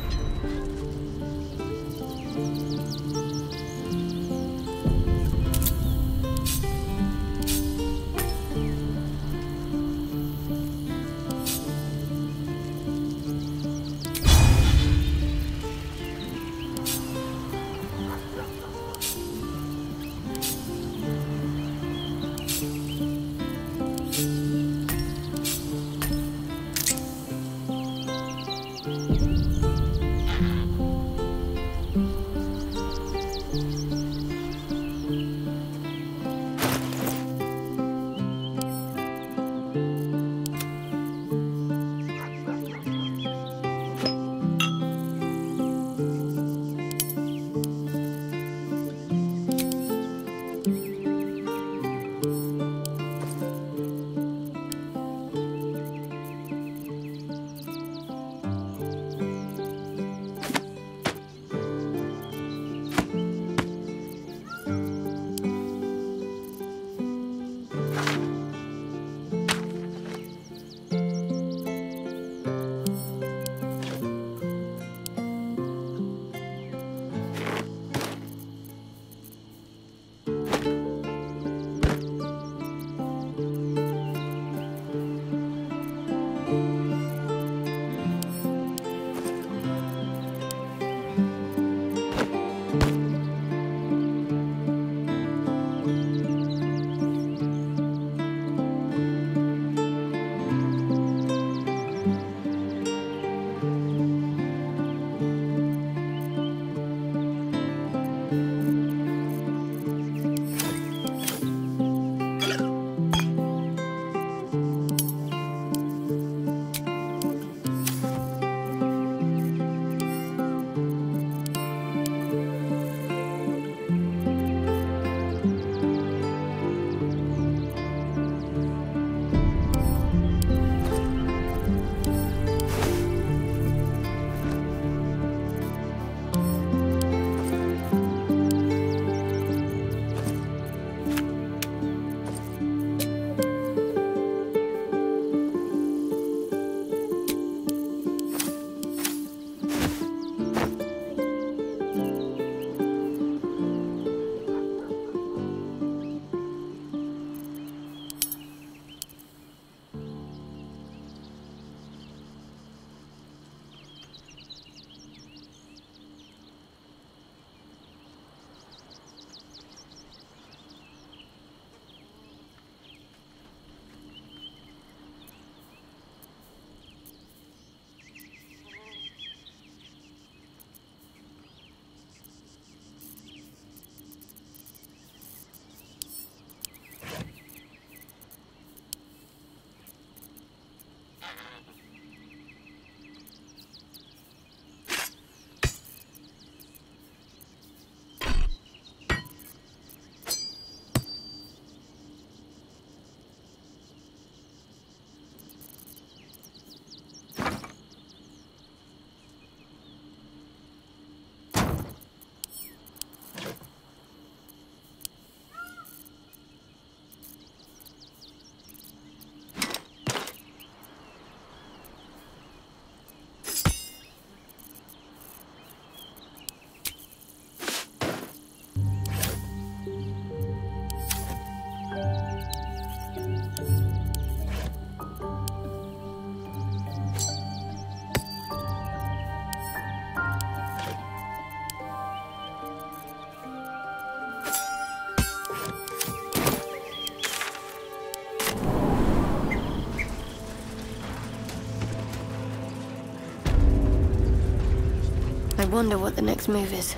I wonder what the next move is.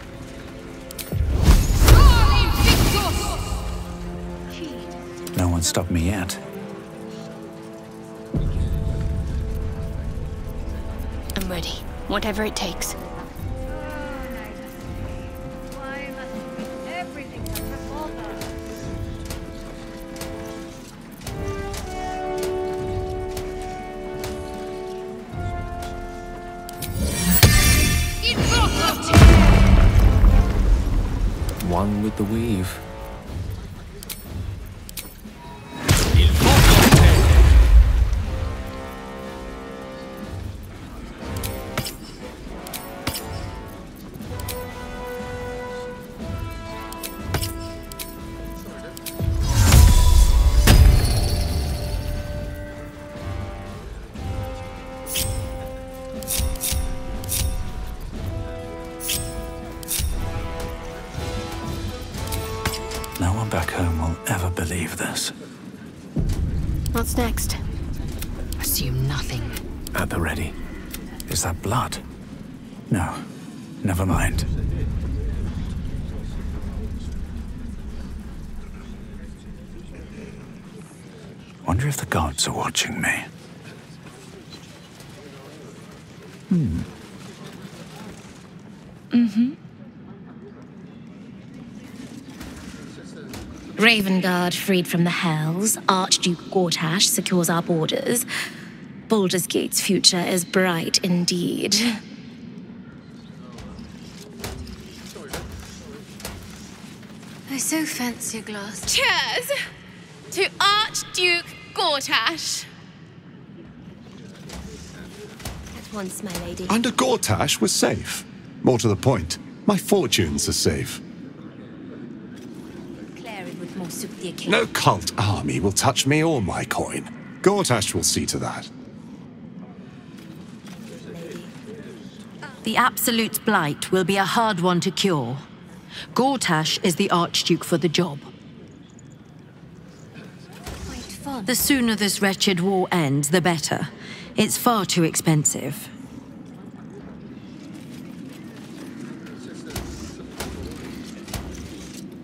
No one stopped me yet. I'm ready. Whatever it takes. One with the weave. No one back home will ever believe this. What's next? Assume nothing. At the ready. Is that blood? No. Never mind. Wonder if the gods are watching me. Ravengard freed from the Hells. Archduke Gortash secures our borders. Baldur's Gate's future is bright indeed. I so fancy a glass. Cheers to Archduke Gortash. At once, my lady. Under Gortash, we're safe. More to the point, my fortunes are safe. More suit the occasion. No cult army will touch me or my coin. Gortash will see to that. The Absolute's blight will be a hard one to cure. Gortash is the Archduke for the job. Quite fun. The sooner this wretched war ends, the better. It's far too expensive.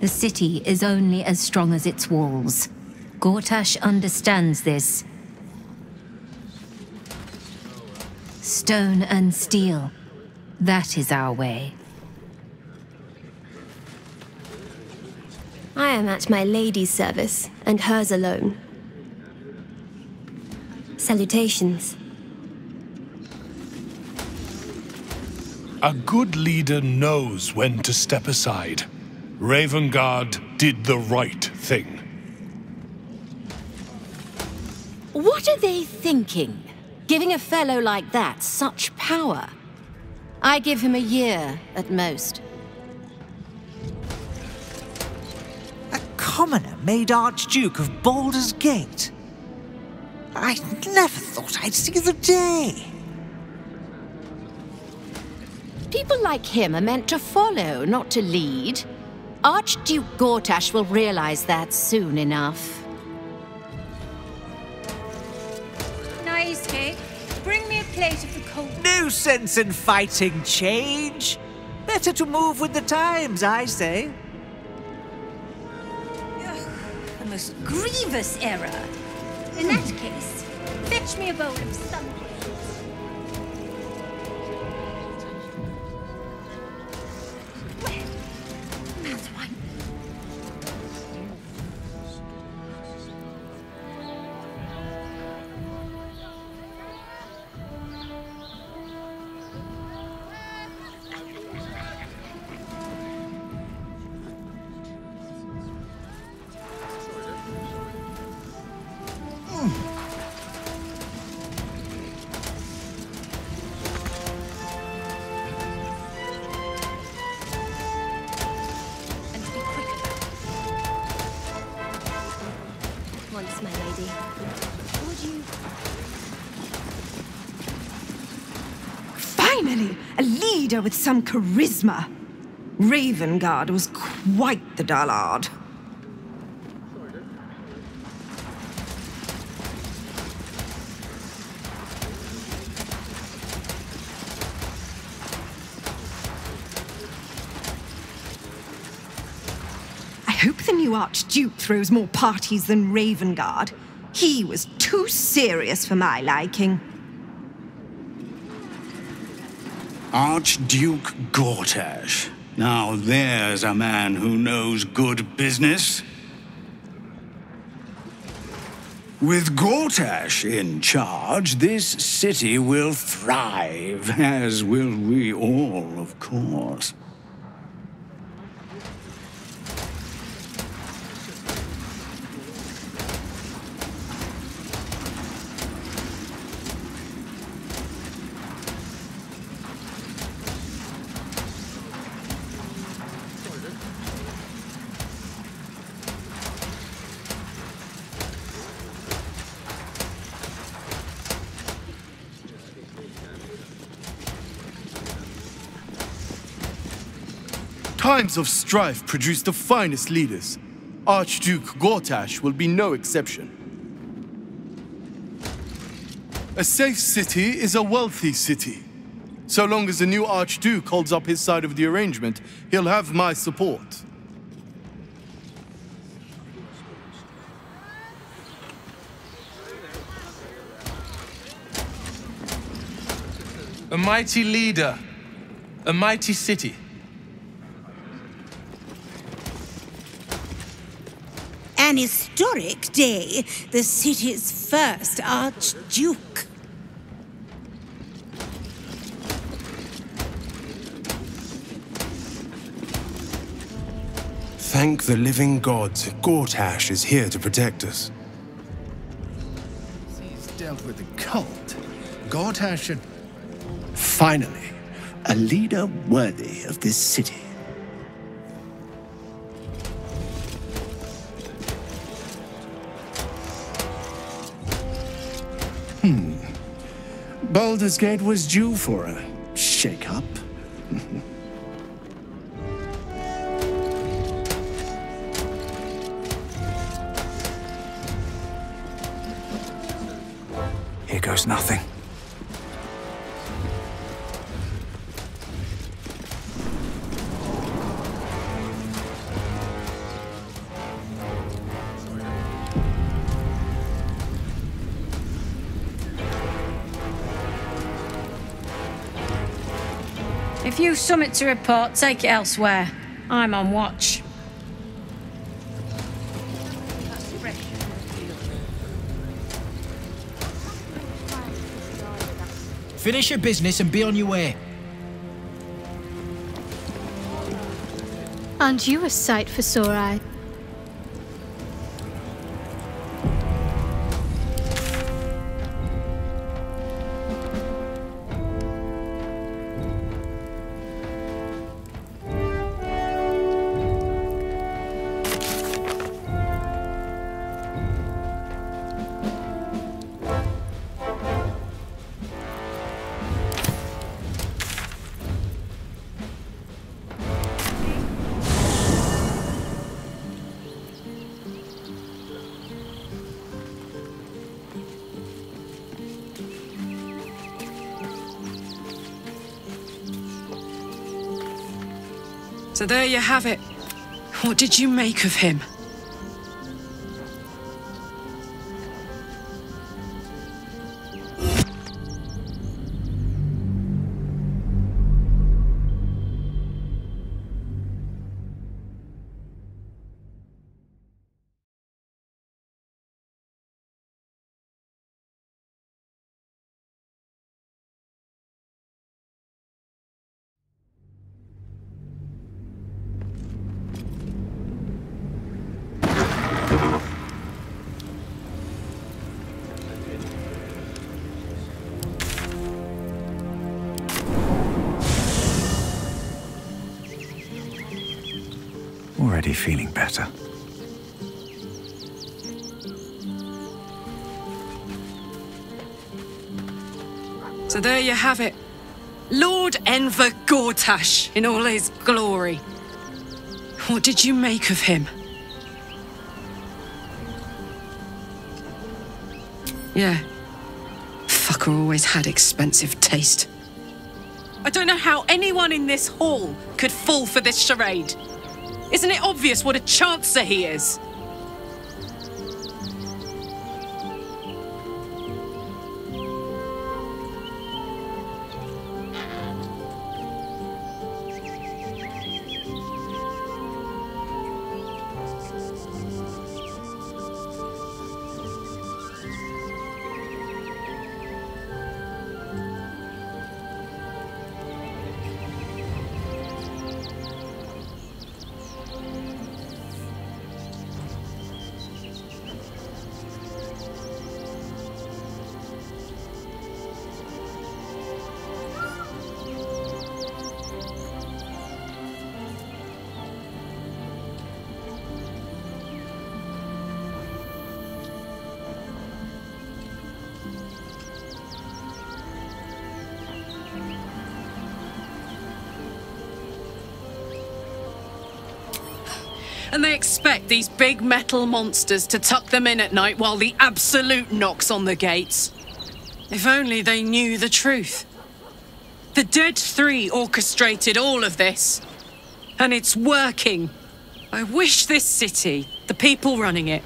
The city is only as strong as its walls. Gortash understands this. Stone and steel. That is our way. I am at my lady's service, and hers alone. Salutations. A good leader knows when to step aside. Ravengard did the right thing. What are they thinking? Giving a fellow like that such power? I give him a year, at most. A commoner made Archduke of Baldur's Gate. I never thought I'd see the day. People like him are meant to follow, not to lead. Archduke Gortash will realize that soon enough. Nice cake. Bring me a plate of the cold. No sense in fighting change. Better to move with the times, I say. A most grievous error. In that case, fetch me a bowl of sun. Once, my lady. Would you... Finally, a leader with some charisma. Ravengard was quite the dullard. think the new Archduke throws more parties than Ravengard. He was too serious for my liking. Archduke Gortash. Now there's a man who knows good business. With Gortash in charge, this city will thrive, as will we all, of course. Times of strife produce the finest leaders. Archduke Gortash will be no exception. A safe city is a wealthy city. So long as the new Archduke holds up his side of the arrangement, he'll have my support. A mighty leader, a mighty city. An historic day, the city's first Archduke. Thank the living gods, Gortash is here to protect us. He's dealt with the cult. Gortash should... Finally, a leader worthy of this city. Baldur's Gate was due for a shake-up. Here goes nothing. If you've something to report, take it elsewhere. I'm on watch. Finish your business and be on your way. Aren't you a sight for sore eyes? So there you have it. What did you make of him? Already feeling better. So there you have it. Lord Enver Gortash in all his glory. What did you make of him? Yeah. Fucker always had expensive taste. I don't know how anyone in this hall could fall for this charade. Isn't it obvious what a chancer he is? And they expect these big metal monsters to tuck them in at night while the Absolute knocks on the gates. If only they knew the truth. The Dead Three orchestrated all of this. And it's working. I wish this city, the people running it,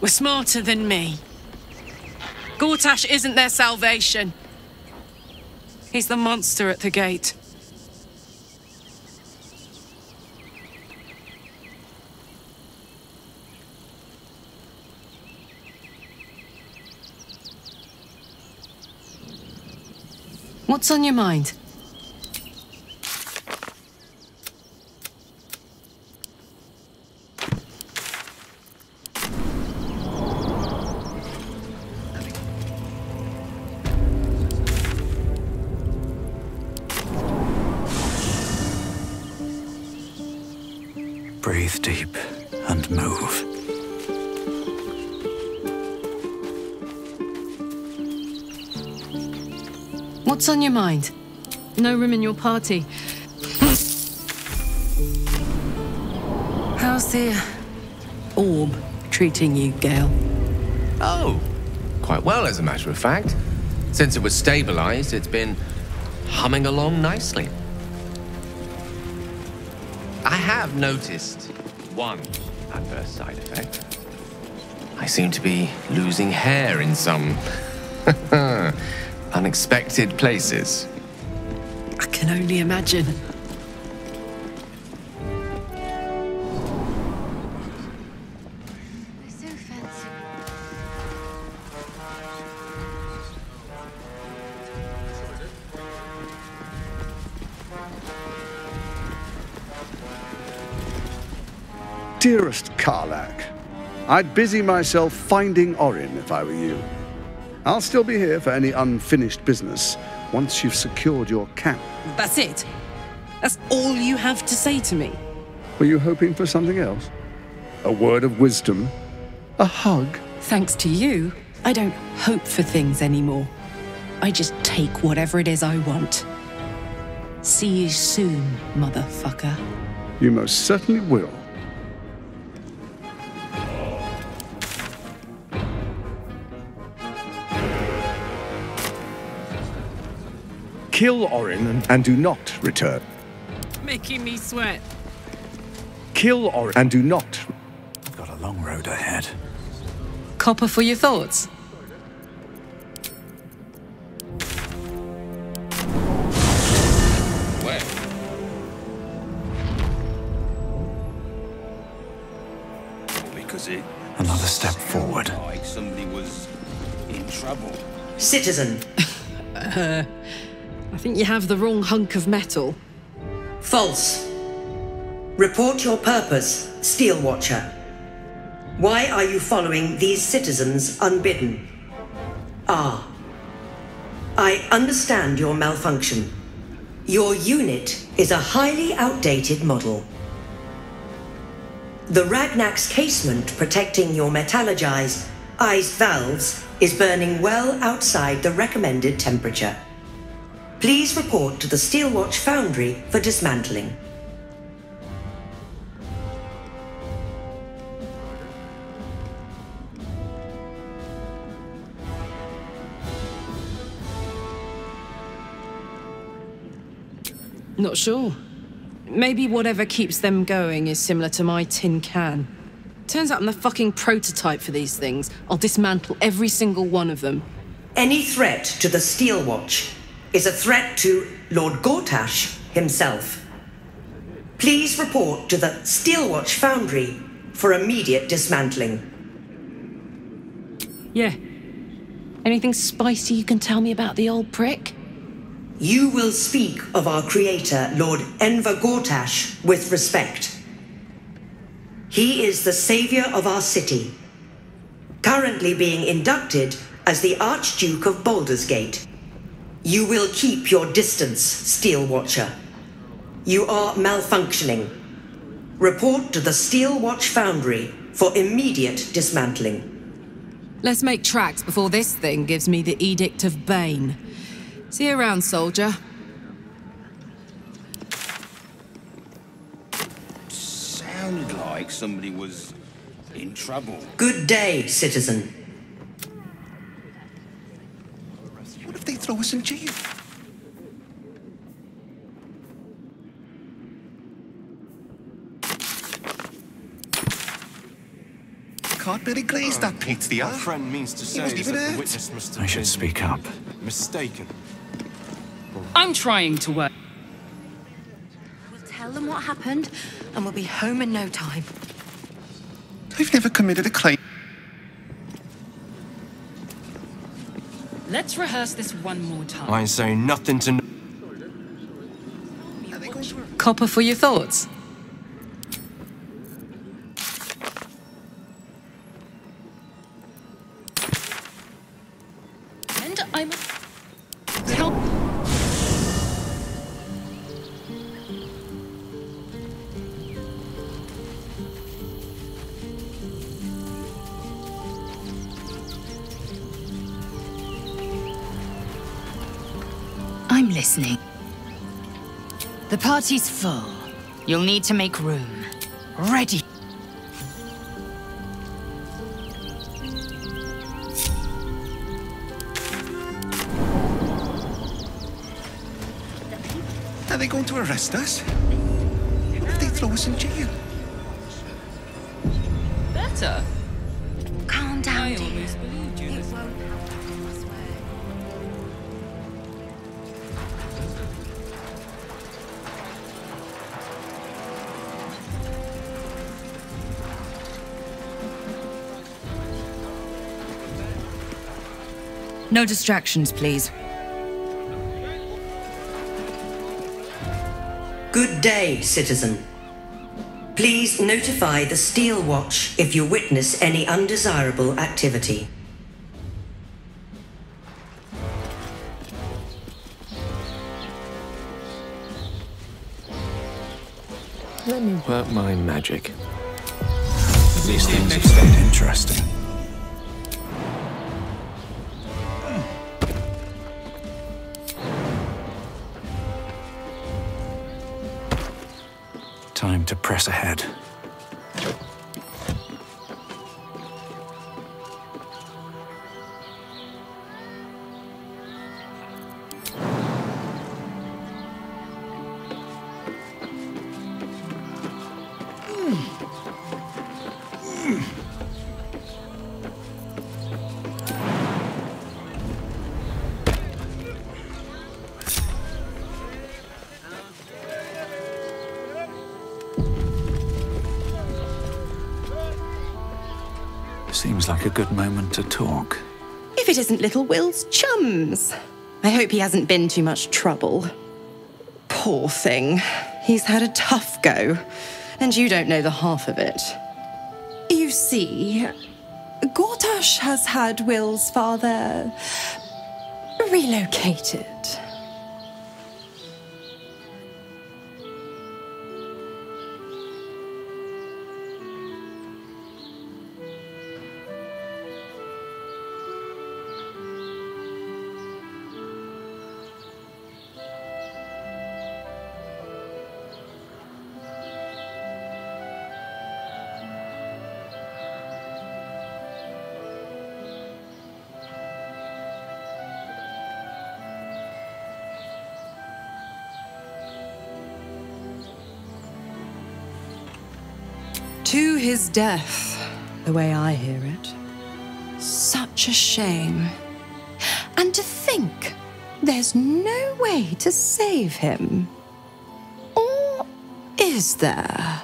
were smarter than me. Gortash isn't their salvation. He's the monster at the gate. What's on your mind? Breathe deep and move. What's on your mind? No room in your party. How's the orb treating you, Gale? Oh, quite well, as a matter of fact. Since it was stabilized, it's been humming along nicely. I have noticed one adverse side effect. I seem to be losing hair in some unexpected places. I can only imagine. Dearest Karlach, I'd busy myself finding Orin if I were you. I'll still be here for any unfinished business once you've secured your camp. That's it? That's all you have to say to me? Were you hoping for something else? A word of wisdom? A hug? Thanks to you, I don't hope for things anymore. I just take whatever it is I want. See you soon, motherfucker. You most certainly will. Kill Orin and do not return. Making me sweat. Kill Orin and do not. I've got a long road ahead. Copper for your thoughts? Where? Because it... Another step forward. Like somebody was in trouble. Citizen. I think you have the wrong hunk of metal. False. Report your purpose, Steel Watcher. Why are you following these citizens unbidden? Ah. I understand your malfunction. Your unit is a highly outdated model. The Ragnak's casement protecting your metallurgized iced valves is burning well outside the recommended temperature. Please report to the Steelwatch Foundry for dismantling. Not sure. Maybe whatever keeps them going is similar to my tin can. Turns out I'm the fucking prototype for these things. I'll dismantle every single one of them. Any threat to the Steel Watch is a threat to Lord Gortash himself. Please report to the Steel Watch Foundry for immediate dismantling. Yeah. Anything spicy you can tell me about the old prick? You will speak of our creator, Lord Enver Gortash, with respect. He is the savior of our city, currently being inducted as the Archduke of Baldur's Gate. You will keep your distance, Steel Watcher. You are malfunctioning. Report to the Steel Watch Foundry for immediate dismantling. Let's make tracks before this thing gives me the Edict of Bane. See you around, soldier. Sounded like somebody was in trouble. Good day, citizen. What if they throw us in jail? Can't really glaze that pizza. My friend means to say is that the witness must have I should speak up. mistaken. I'm trying to work. We'll tell them what happened, and we'll be home in no time. I've never committed a crime. Let's rehearse this one more time. I ain't saying nothing to... Copper for your thoughts. And I'm... Help. I'm listening. The party's full. You'll need to make room. Ready. Are they going to arrest us? What if they throw us in jail? Better. Calm down, I dear. always believed you. It won't happen, I swear. No distractions, please. Good day, citizen. Please notify the Steel Watch if you witness any undesirable activity. Let me work my magic. These things have stayed interesting. Time to press ahead. Seems like a good moment to talk. If it isn't little Will's chums. I hope he hasn't been too much trouble. Poor thing. He's had a tough go, and you don't know the half of it. You see, Gortash has had Will's father relocated. To his death, the way I hear it. Such a shame. And to think there's no way to save him. Or is there?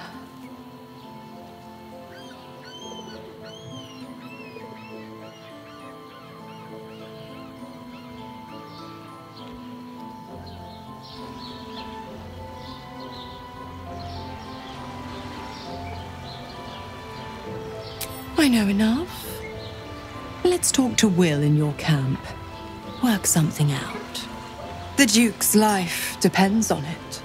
I know enough. Let's talk to Will in your camp. Work something out. The Duke's life depends on it.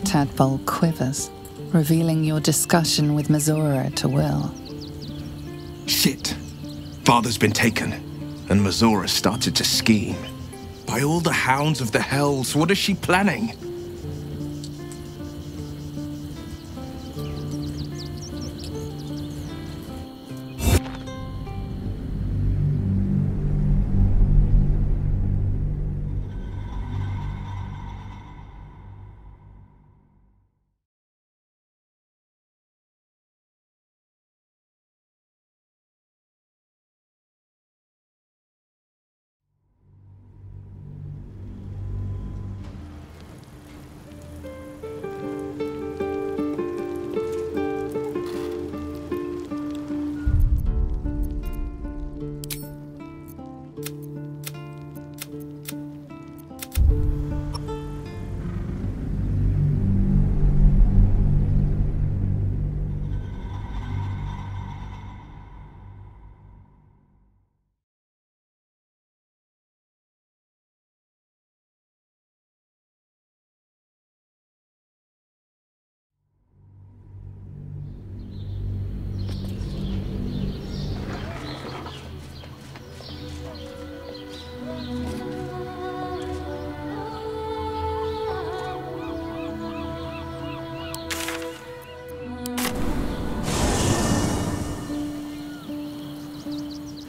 Tadpole quivers, revealing your discussion with Mizora to Will. Shit. Father's been taken, and Mizora started to scheme. By all the hounds of the hells, what is she planning?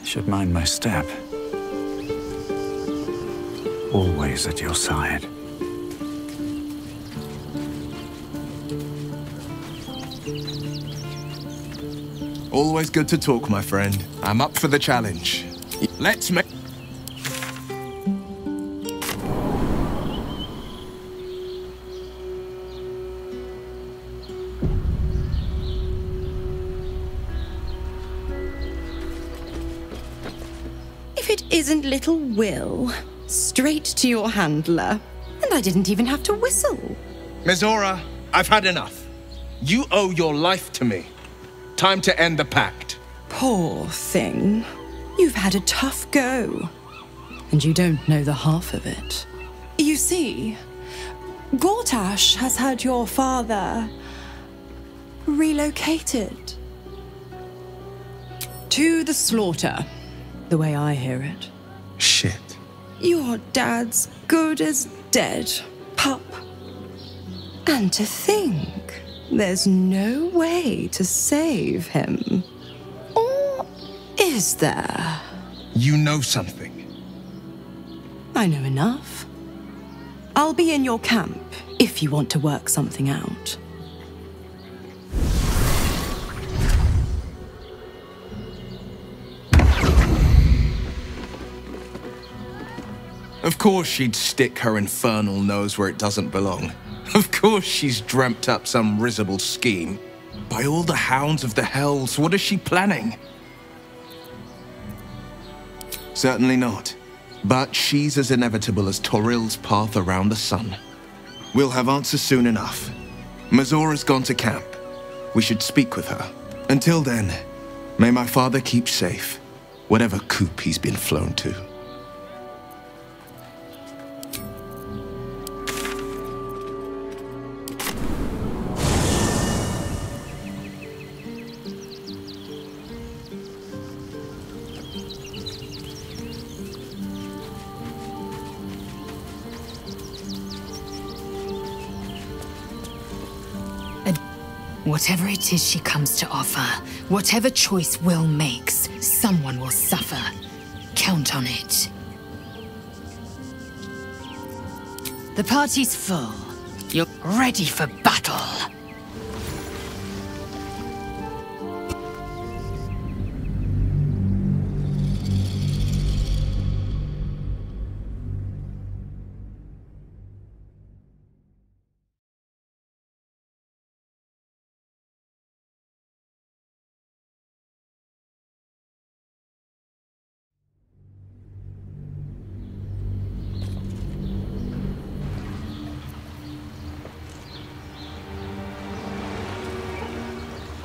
Should mind my step. Always at your side. Always good to talk, my friend. I'm up for the challenge. Let's make... If it isn't little Will, straight to your handler. And I didn't even have to whistle. Mizora, I've had enough. You owe your life to me. Time to end the pact. Poor thing. You've had a tough go. And you don't know the half of it. You see, Gortash has had your father relocated. To the slaughter, the way I hear it. Shit. Your dad's good as dead, pup. And to think, there's no way to save him. Or is there? You know something. I know enough. I'll be in your camp if you want to work something out. Of course she'd stick her infernal nose where it doesn't belong. Of course she's dreamt up some risible scheme. By all the hounds of the hells, what is she planning? Certainly not. But she's as inevitable as Toril's path around the sun. We'll have answers soon enough. Mizora's gone to camp. We should speak with her. Until then, may my father keep safe, whatever coop he's been flown to. Whatever it is she comes to offer, whatever choice Will makes, someone will suffer. Count on it. The party's full. You're ready for battle.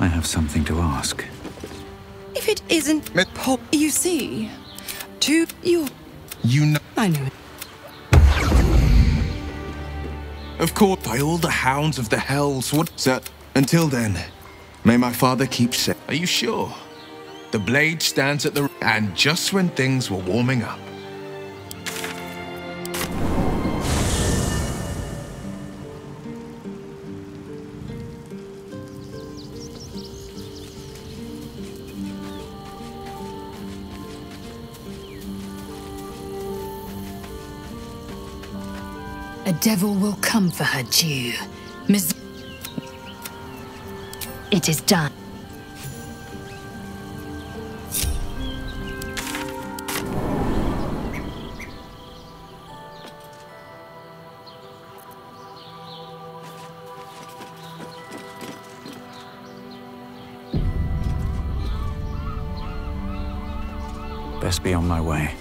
I have something to ask. If it isn't Pop, you see, you know. I knew it. Of course, by all the hounds of the hells, what? Sir, until then, may my father keep safe. Are you sure? The blade stands at the... And just when things were warming up. A devil will come for her due. It is done. Best be on my way.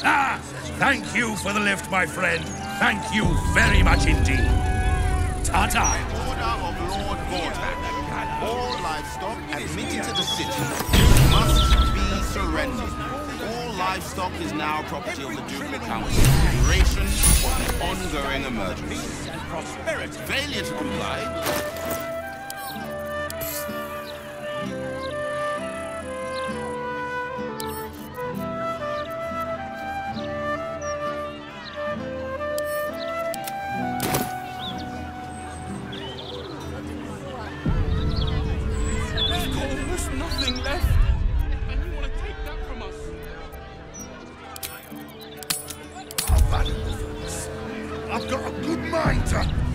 Ah! Thank you for the lift, my friend. Thank you very much indeed. Ta-ta! Order of Lord Baldur. All livestock admitted to the city must be surrendered. All livestock is now property of the Ducal Council. Duration of an ongoing emergency. Failure to comply. Nothing left. And you want to take that from us? I've got a good mind to...